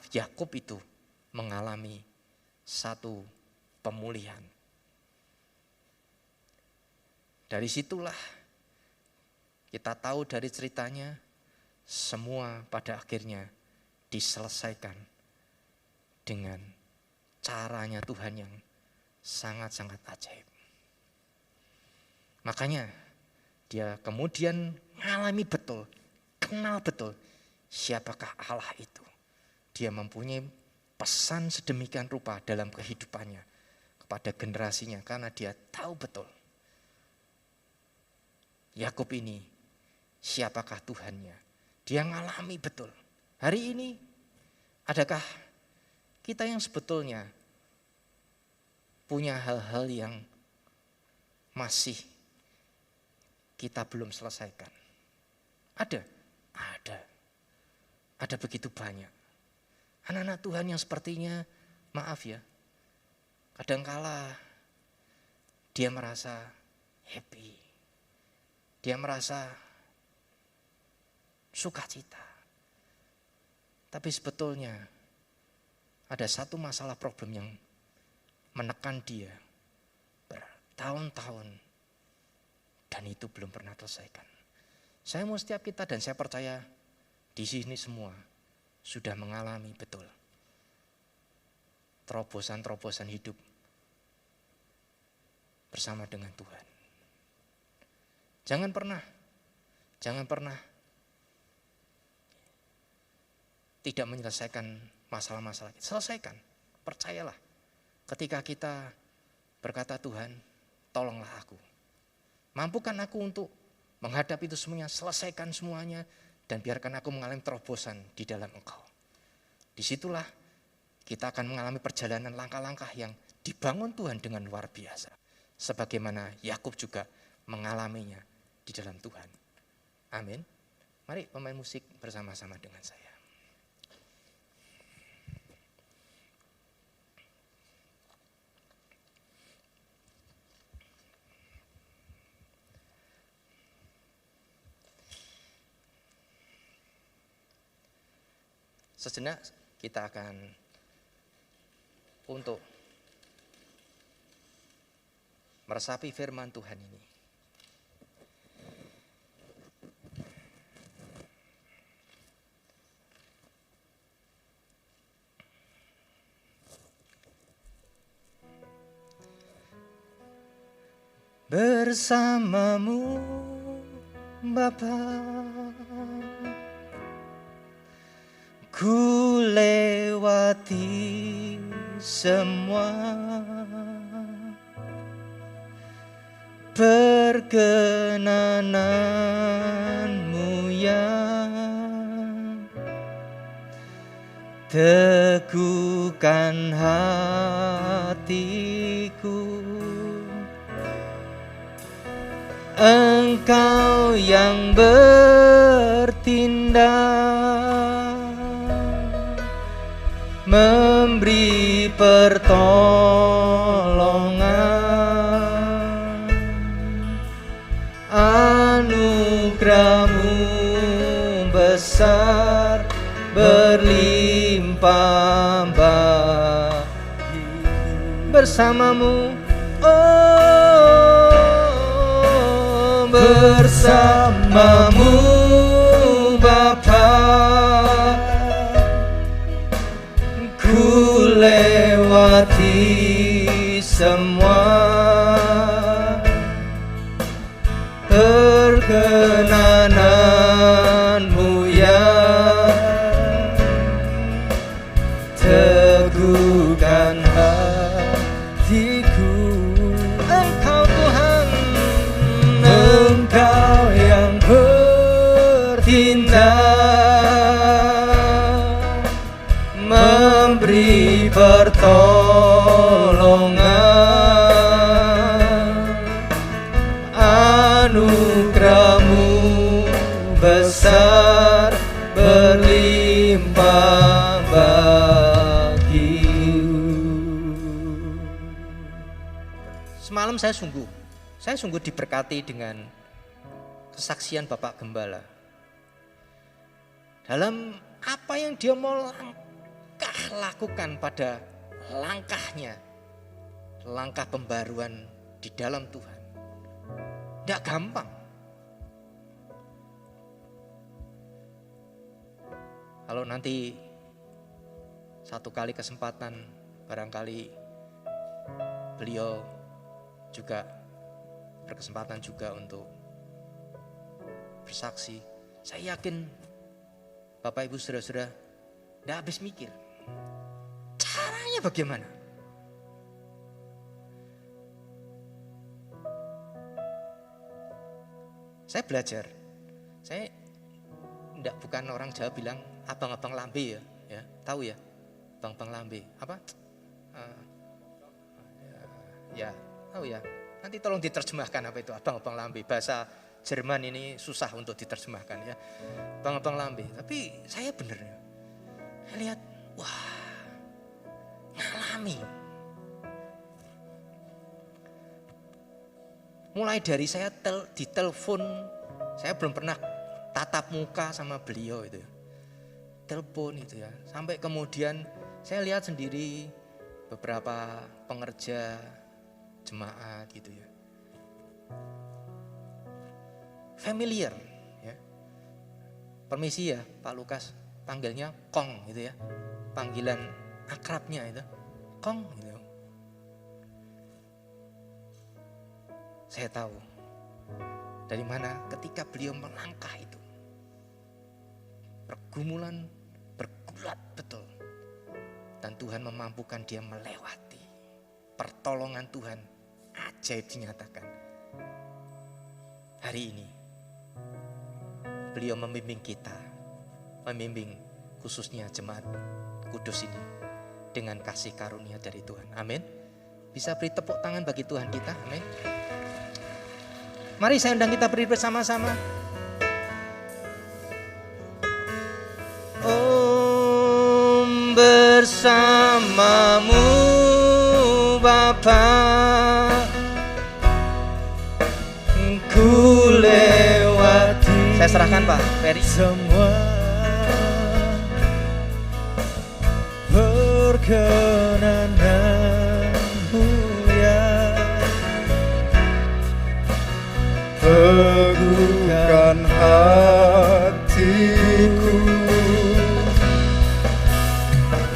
S4: Yakub itu mengalami satu pemulihan. Dari situlah kita tahu dari ceritanya semua pada akhirnya diselesaikan dengan caranya Tuhan yang sangat-sangat ajaib. Makanya dia kemudian mengalami betul, kenal betul siapakah Allah itu. Dia mempunyai pesan sedemikian rupa dalam kehidupannya kepada generasinya karena dia tahu betul Yakub ini siapakah Tuhannya. Dia ngalami betul. Hari ini adakah kita yang sebetulnya punya hal-hal yang masih kita belum selesaikan? Ada. Ada begitu banyak. Anak-anak Tuhan yang sepertinya, maaf ya, kadangkala dia merasa happy. Dia merasa sukacita. Tapi sebetulnya ada satu masalah problem yang menekan dia bertahun-tahun dan itu belum pernah terselesaikan. Saya mau setiap kita dan saya percaya di sini semua sudah mengalami betul terobosan-terobosan hidup bersama dengan Tuhan. Jangan pernah tidak menyelesaikan masalah-masalah. Selesaikan, percayalah. Ketika kita berkata Tuhan, tolonglah aku. Mampukan aku untuk menghadapi itu semuanya, selesaikan semuanya, dan biarkan aku mengalami terobosan di dalam Engkau. Disitulah kita akan mengalami perjalanan langkah-langkah yang dibangun Tuhan dengan luar biasa. Sebagaimana Yakub juga mengalaminya di dalam Tuhan. Amin. Mari pemain musik bersama-sama dengan saya. Sejenak kita akan untuk meresapi firman Tuhan ini. Bersamamu Bapa, ku lewati semua perkenananmu yang teguhkan hatiku. Engkau yang bertindak, memberi pertolongan, anugerah-Mu besar, berlimpah bagi bersamamu, bersamamu Bapa, ku lewati semua perkenananmu yang teguhkan hatiku. Engkau Tuhan, Engkau yang bertindak, memberi pertolongan, besar berlimpah bagiku. Semalam saya sungguh diberkati dengan kesaksian Bapak Gembala. Dalam apa yang dia mau lakukan pada langkahnya, langkah pembaruan di dalam Tuhan. Tidak gampang. Kalau nanti satu kali kesempatan, barangkali beliau juga berkesempatan juga untuk bersaksi. Saya yakin Bapak Ibu saudara-saudara tidak habis mikir. Caranya bagaimana? Saya belajar. Saya bukan orang Jawa bilang abang-abang lambe ya, tahu ya, abang-abang lambe. Apa? Ya, tahu ya. Nanti tolong diterjemahkan apa itu abang-abang lambe. Bahasa Jerman ini susah untuk diterjemahkan ya. Abang-abang lambe. Tapi saya bener ya. Saya lihat, wah, ngalami. Mulai dari saya ditelepon, saya belum pernah tatap muka sama beliau itu ya. Telepon itu ya. Sampai kemudian saya lihat sendiri beberapa pengerja jemaat gitu ya. Familiar ya. Permisi ya Pak Lukas, panggilnya Kong gitu ya. Panggilan akrabnya itu Kong gitu. Saya tahu dari mana ketika beliau melangkah itu. Pergumulan bergulat betul. Dan Tuhan memampukan dia melewati. Pertolongan Tuhan ajaib dinyatakan. Hari ini beliau membimbing kita, membimbing khususnya jemaat kudus ini dengan kasih karunia dari Tuhan. Amin. Bisa beri tepuk tangan bagi Tuhan kita. Amin. Mari saya undang kita berdiri bersama-sama. Om bersamamu Bapa, ku lewati. Saya serahkan Pak Ferry.
S5: Semua perkenananmu ya, teguhkan hatiku.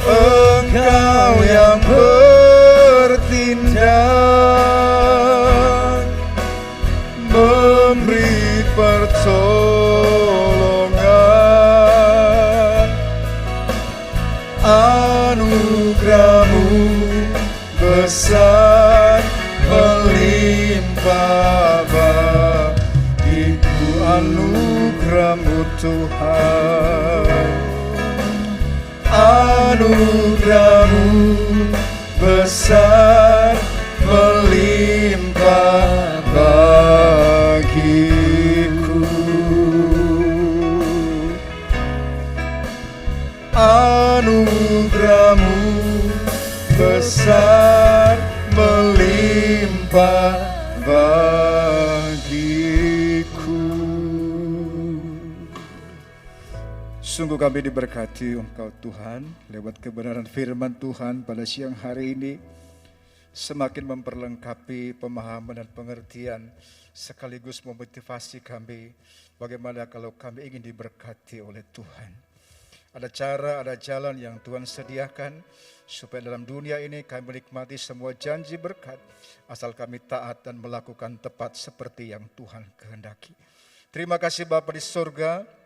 S5: Engkau yang bertindak, memberi pertolongan, anugerahmu besar melimpah bagiku. Anugerahmu Tuhan, anugerahmu besar melimpah bagiku. Anugerahmu besar melimpah bagiku. Sungguh kami diberkati Engkau Tuhan lewat kebenaran firman Tuhan pada siang hari ini. Semakin memperlengkapi pemahaman dan pengertian sekaligus memotivasi kami bagaimana kalau kami ingin diberkati oleh Tuhan. Ada cara, ada jalan yang Tuhan sediakan supaya dalam dunia ini kami menikmati semua janji berkat asal kami taat dan melakukan tepat seperti yang Tuhan kehendaki. Terima kasih Bapa di surga.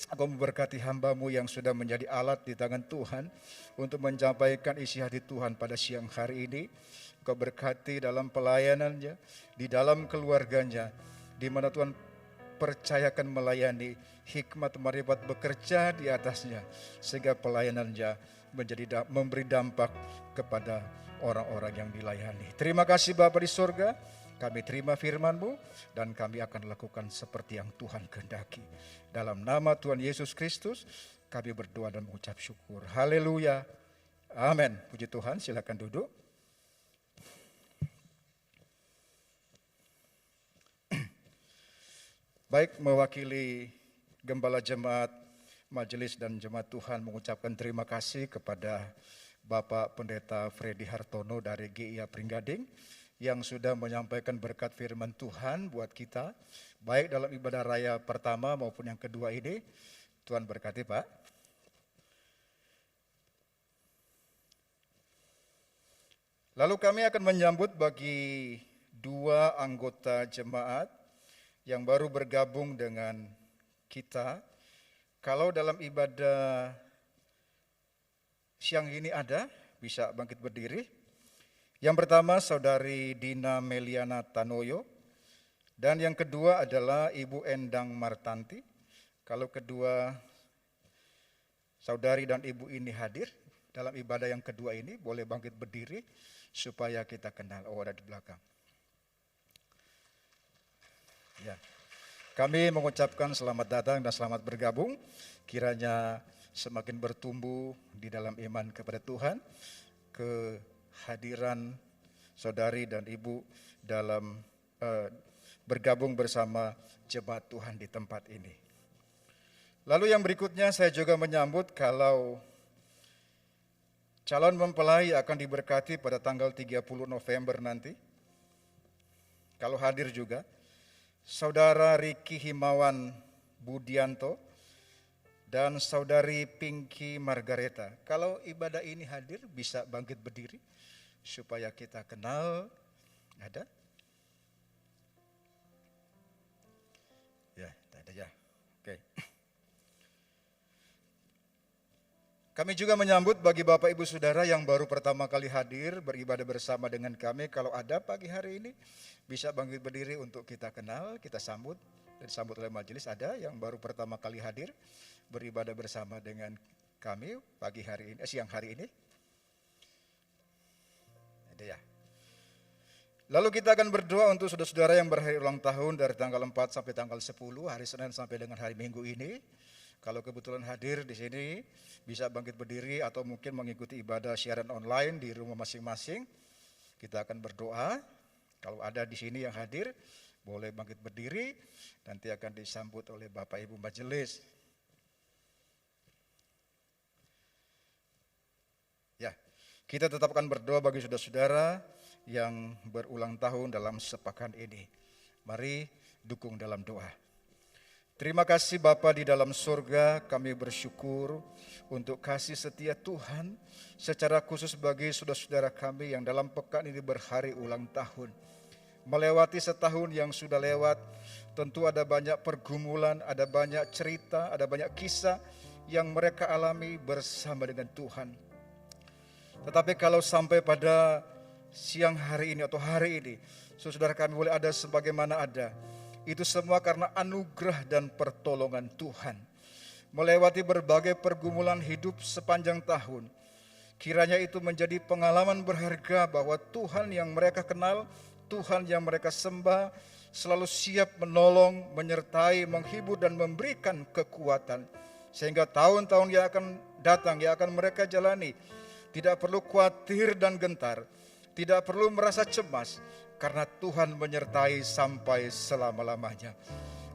S5: Aku memberkati hamba-Mu yang sudah menjadi alat di tangan Tuhan untuk menyampaikan isi hati Tuhan pada siang hari ini. Kau berkati dalam pelayanannya, di dalam keluarganya, di mana Tuhan percayakan melayani, hikmat marifat bekerja di atasnya, sehingga pelayanannya memberi dampak kepada orang-orang yang dilayani. Terima kasih Bapa di surga, Kami terima firman-Mu dan kami akan lakukan seperti yang Tuhan kehendaki. Dalam nama Tuhan Yesus Kristus kami berdoa dan mengucap syukur. Haleluya. Amin. Puji Tuhan, silakan duduk. Baik, mewakili Gembala Jemaat, Majelis dan Jemaat Tuhan mengucapkan terima kasih kepada Bapak Pendeta Freddy Hartono dari GIA Pringgading yang sudah menyampaikan berkat firman Tuhan buat kita, baik dalam ibadah raya pertama maupun yang kedua ini. Tuhan berkati, Pak. Lalu kami akan menyambut bagi 2 anggota jemaat yang baru bergabung dengan kita. Kalau dalam ibadah siang ini ada, bisa bangkit berdiri. Yang pertama Saudari Dina Meliana Tanoyo, dan yang kedua adalah Ibu Endang Martanti. Kalau kedua saudari dan ibu ini hadir dalam ibadah yang kedua ini, boleh bangkit berdiri supaya kita kenal. Oh, ada di belakang. Ya. Kami mengucapkan selamat datang dan selamat bergabung. Kiranya semakin bertumbuh di dalam iman kepada Tuhan, kehadiran saudari dan ibu dalam bergabung bersama jemaat Tuhan di tempat ini. Lalu yang berikutnya saya juga menyambut kalau calon mempelai akan diberkati pada tanggal 30 November nanti. Kalau hadir juga Saudara Riki Himawan Budianto dan Saudari Pinky Margareta. Kalau ibadah ini hadir bisa bangkit berdiri supaya kita kenal. Ada? Ya, ada ya. Oke. Kami juga menyambut bagi Bapak Ibu Saudara yang baru pertama kali hadir beribadah bersama dengan kami. Kalau ada pagi hari ini bisa bangkit berdiri untuk kita kenal, kita sambut. Dan disambut oleh majelis. Ada yang baru pertama kali hadir beribadah bersama dengan kami pagi hari ini, siang hari ini. Ada ya. Lalu kita akan berdoa untuk saudara-saudara yang berhari ulang tahun dari tanggal 4 sampai tanggal 10, hari Senin sampai dengan hari Minggu ini. Kalau kebetulan hadir di sini, bisa bangkit berdiri atau mungkin mengikuti ibadah siaran online di rumah masing-masing. Kita akan berdoa. Kalau ada di sini yang hadir, boleh bangkit berdiri. Nanti akan disambut oleh Bapak Ibu Majelis. Ya, kita tetap akan berdoa bagi saudara-saudara yang berulang tahun dalam sepekan ini. Mari dukung dalam doa. Terima kasih Bapa di dalam surga, kami bersyukur untuk kasih setia Tuhan secara khusus bagi saudara-saudara kami yang dalam pekan ini berhari ulang tahun. Melewati setahun yang sudah lewat, tentu ada banyak pergumulan, ada banyak cerita, ada banyak kisah yang mereka alami bersama dengan Tuhan. Tetapi kalau sampai pada siang hari ini atau hari ini, saudara kami boleh ada sebagaimana ada. Itu semua karena anugerah dan pertolongan Tuhan. Melewati berbagai pergumulan hidup sepanjang tahun. Kiranya itu menjadi pengalaman berharga bahwa Tuhan yang mereka kenal, Tuhan yang mereka sembah, selalu siap menolong, menyertai, menghibur dan memberikan kekuatan. Sehingga tahun-tahun yang akan datang, yang akan mereka jalani, tidak perlu khawatir dan gentar, tidak perlu merasa cemas, karena Tuhan menyertai sampai selama-lamanya.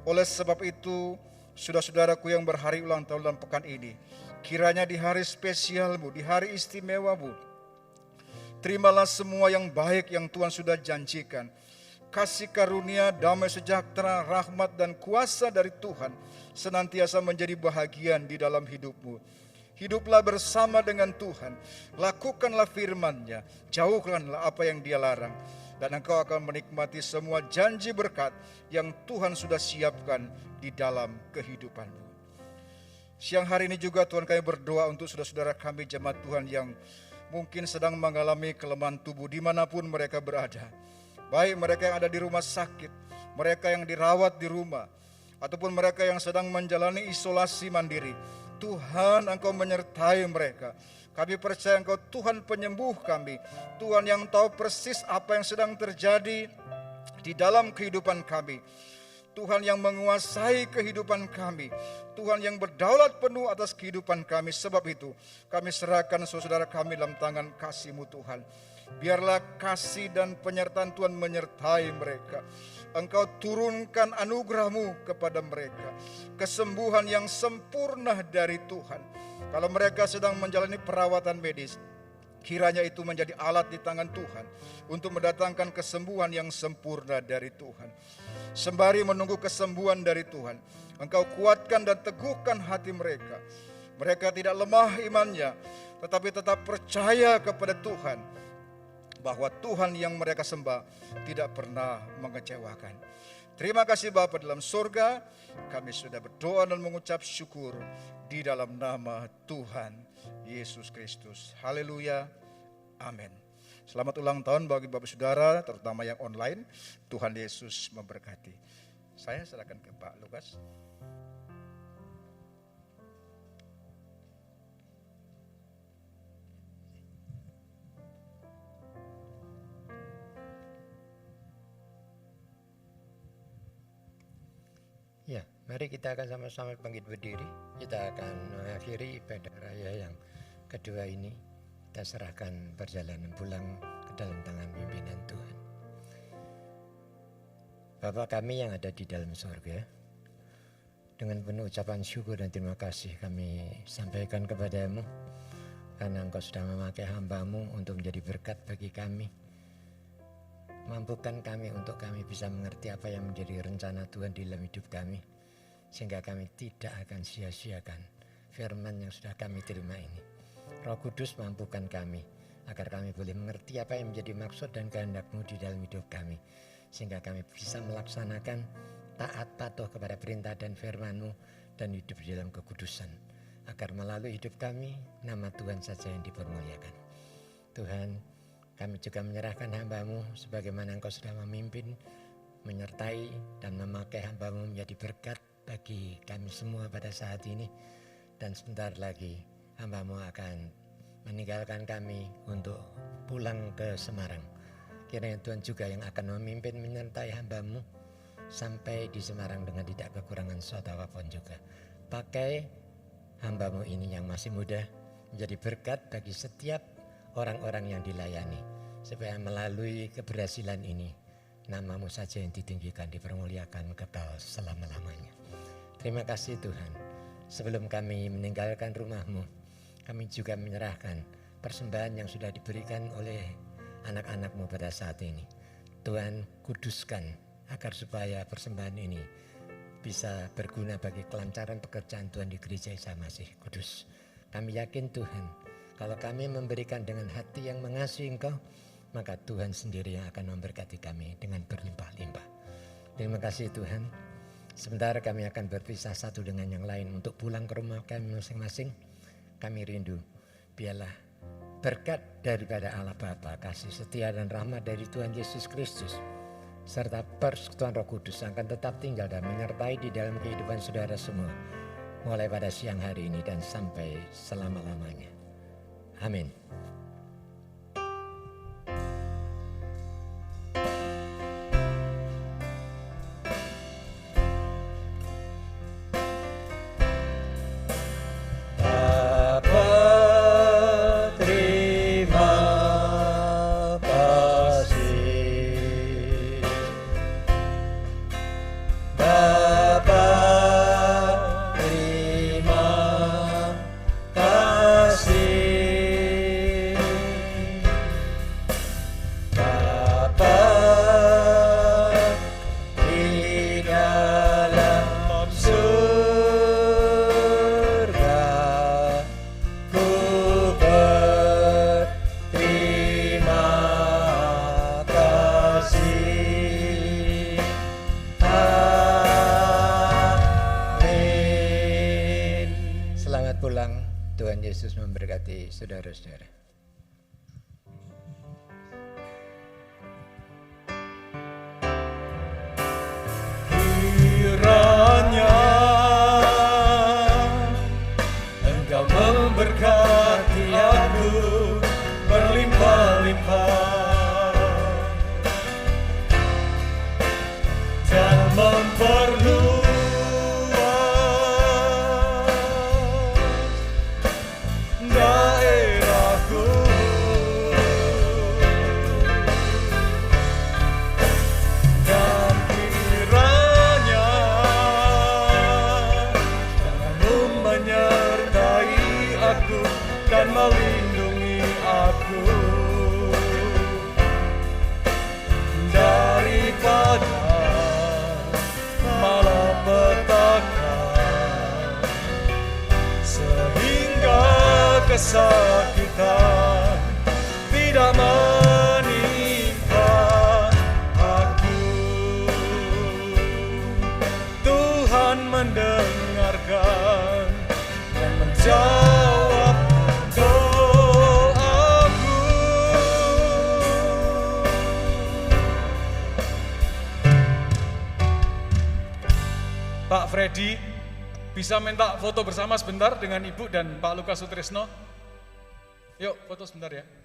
S5: Oleh sebab itu, saudara-saudaraku yang berhari ulang tahun dalam pekan ini, kiranya di hari spesialmu, di hari istimewamu, terimalah semua yang baik yang Tuhan sudah janjikan. Kasih karunia, damai sejahtera, rahmat dan kuasa dari Tuhan senantiasa menjadi bahagian di dalam hidupmu. Hiduplah bersama dengan Tuhan, lakukanlah firman-Nya, jauhkanlah apa yang Dia larang. Dan engkau akan menikmati semua janji berkat yang Tuhan sudah siapkan di dalam kehidupanmu. Siang hari ini juga Tuhan kami berdoa untuk saudara-saudara kami jemaat Tuhan yang mungkin sedang mengalami kelemahan tubuh dimanapun mereka berada. Baik mereka yang ada di rumah sakit, mereka yang dirawat di rumah, ataupun mereka yang sedang menjalani isolasi mandiri. Tuhan Engkau menyertai mereka. Kami percaya Engkau Tuhan penyembuh kami, Tuhan yang tahu persis apa yang sedang terjadi di dalam kehidupan kami. Tuhan yang menguasai kehidupan kami, Tuhan yang berdaulat penuh atas kehidupan kami. Sebab itu kami serahkan saudara kami dalam tangan kasih-Mu Tuhan. Biarlah kasih dan penyertaan Tuhan menyertai mereka. Engkau turunkan anugerah-Mu kepada mereka, kesembuhan yang sempurna dari Tuhan. Kalau mereka sedang menjalani perawatan medis, kiranya itu menjadi alat di tangan Tuhan untuk mendatangkan kesembuhan yang sempurna dari Tuhan. Sembari menunggu kesembuhan dari Tuhan, Engkau kuatkan dan teguhkan hati mereka. Mereka tidak lemah imannya, tetapi tetap percaya kepada Tuhan, bahwa Tuhan yang mereka sembah tidak pernah mengecewakan. Terima kasih Bapa dalam surga, kami sudah berdoa dan mengucap syukur di dalam nama Tuhan Yesus Kristus. Haleluya, amin. Selamat ulang tahun bagi Bapak Saudara, terutama yang online. Tuhan Yesus memberkati. Saya serahkan ke Pak Lukas.
S2: Ya, mari kita akan sama-sama bangkit berdiri. Kita akan mengakhiri ibadah raya yang kedua ini. Kita serahkan perjalanan pulang ke dalam tangan pimpinan Tuhan. Bapa kami yang ada di dalam surga, dengan penuh ucapan syukur dan terima kasih kami sampaikan kepadamu, karena Engkau sudah memakai hamba-Mu untuk menjadi berkat bagi kami. Mampukan kami untuk kami bisa mengerti apa yang menjadi rencana Tuhan di dalam hidup kami, sehingga kami tidak akan sia-siakan firman yang sudah kami terima ini. Roh Kudus mampukan kami agar kami boleh mengerti apa yang menjadi maksud dan kehendak-Mu di dalam hidup kami, sehingga kami bisa melaksanakan taat patuh kepada perintah dan firman-Mu dan hidup di dalam kekudusan, agar melalui hidup kami nama Tuhan saja yang dipermuliakan. Tuhan, kami juga menyerahkan hamba-Mu sebagaimana Engkau sudah memimpin, menyertai dan memakai hamba-Mu menjadi berkat bagi kami semua pada saat ini. Dan sebentar lagi hamba-Mu akan meninggalkan kami untuk pulang ke Semarang. Kiranya Tuhan juga yang akan memimpin menyertai hamba-Mu sampai di Semarang dengan tidak kekurangan suatu apapun juga. Pakai hamba-Mu ini yang masih muda menjadi berkat bagi setiap orang-orang yang dilayani, supaya melalui keberhasilan ini nama-Mu saja yang ditinggikan, dipermuliakan kekal selama-lamanya. Terima kasih Tuhan. Sebelum kami meninggalkan rumah-Mu, kami juga menyerahkan persembahan yang sudah diberikan oleh anak-anak-Mu pada saat ini. Tuhan, kuduskan agar supaya persembahan ini bisa berguna bagi kelancaran pekerjaan Tuhan di Gereja Isa Masih Kudus. Kami yakin Tuhan, kalau kami memberikan dengan hati yang mengasihi Engkau, maka Tuhan sendiri yang akan memberkati kami dengan berlimpah-limpah. Terima kasih Tuhan. Sebentar kami akan berpisah satu dengan yang lain untuk pulang ke rumah kami masing-masing. Kami rindu, biarlah berkat daripada Allah Bapa, kasih setia dan rahmat dari Tuhan Yesus Kristus, serta persekutuan Roh Kudus akan tetap tinggal dan menyertai di dalam kehidupan saudara semua, mulai pada siang hari ini dan sampai selama-lamanya. Amin. Tuhan Yesus memberkati saudara-saudara.
S3: Kiranya Engkau memberkati aku berlimpah-limpah, aku dan melindungi aku daripada malapetaka, sehingga kesakitan tidak menimpa aku. Tuhan mendengarkan dan menjawab doaku. Pak Freddy, bisa minta foto bersama sebentar dengan Ibu dan Pak Lukas Sutrisno? Yuk, foto sebentar ya.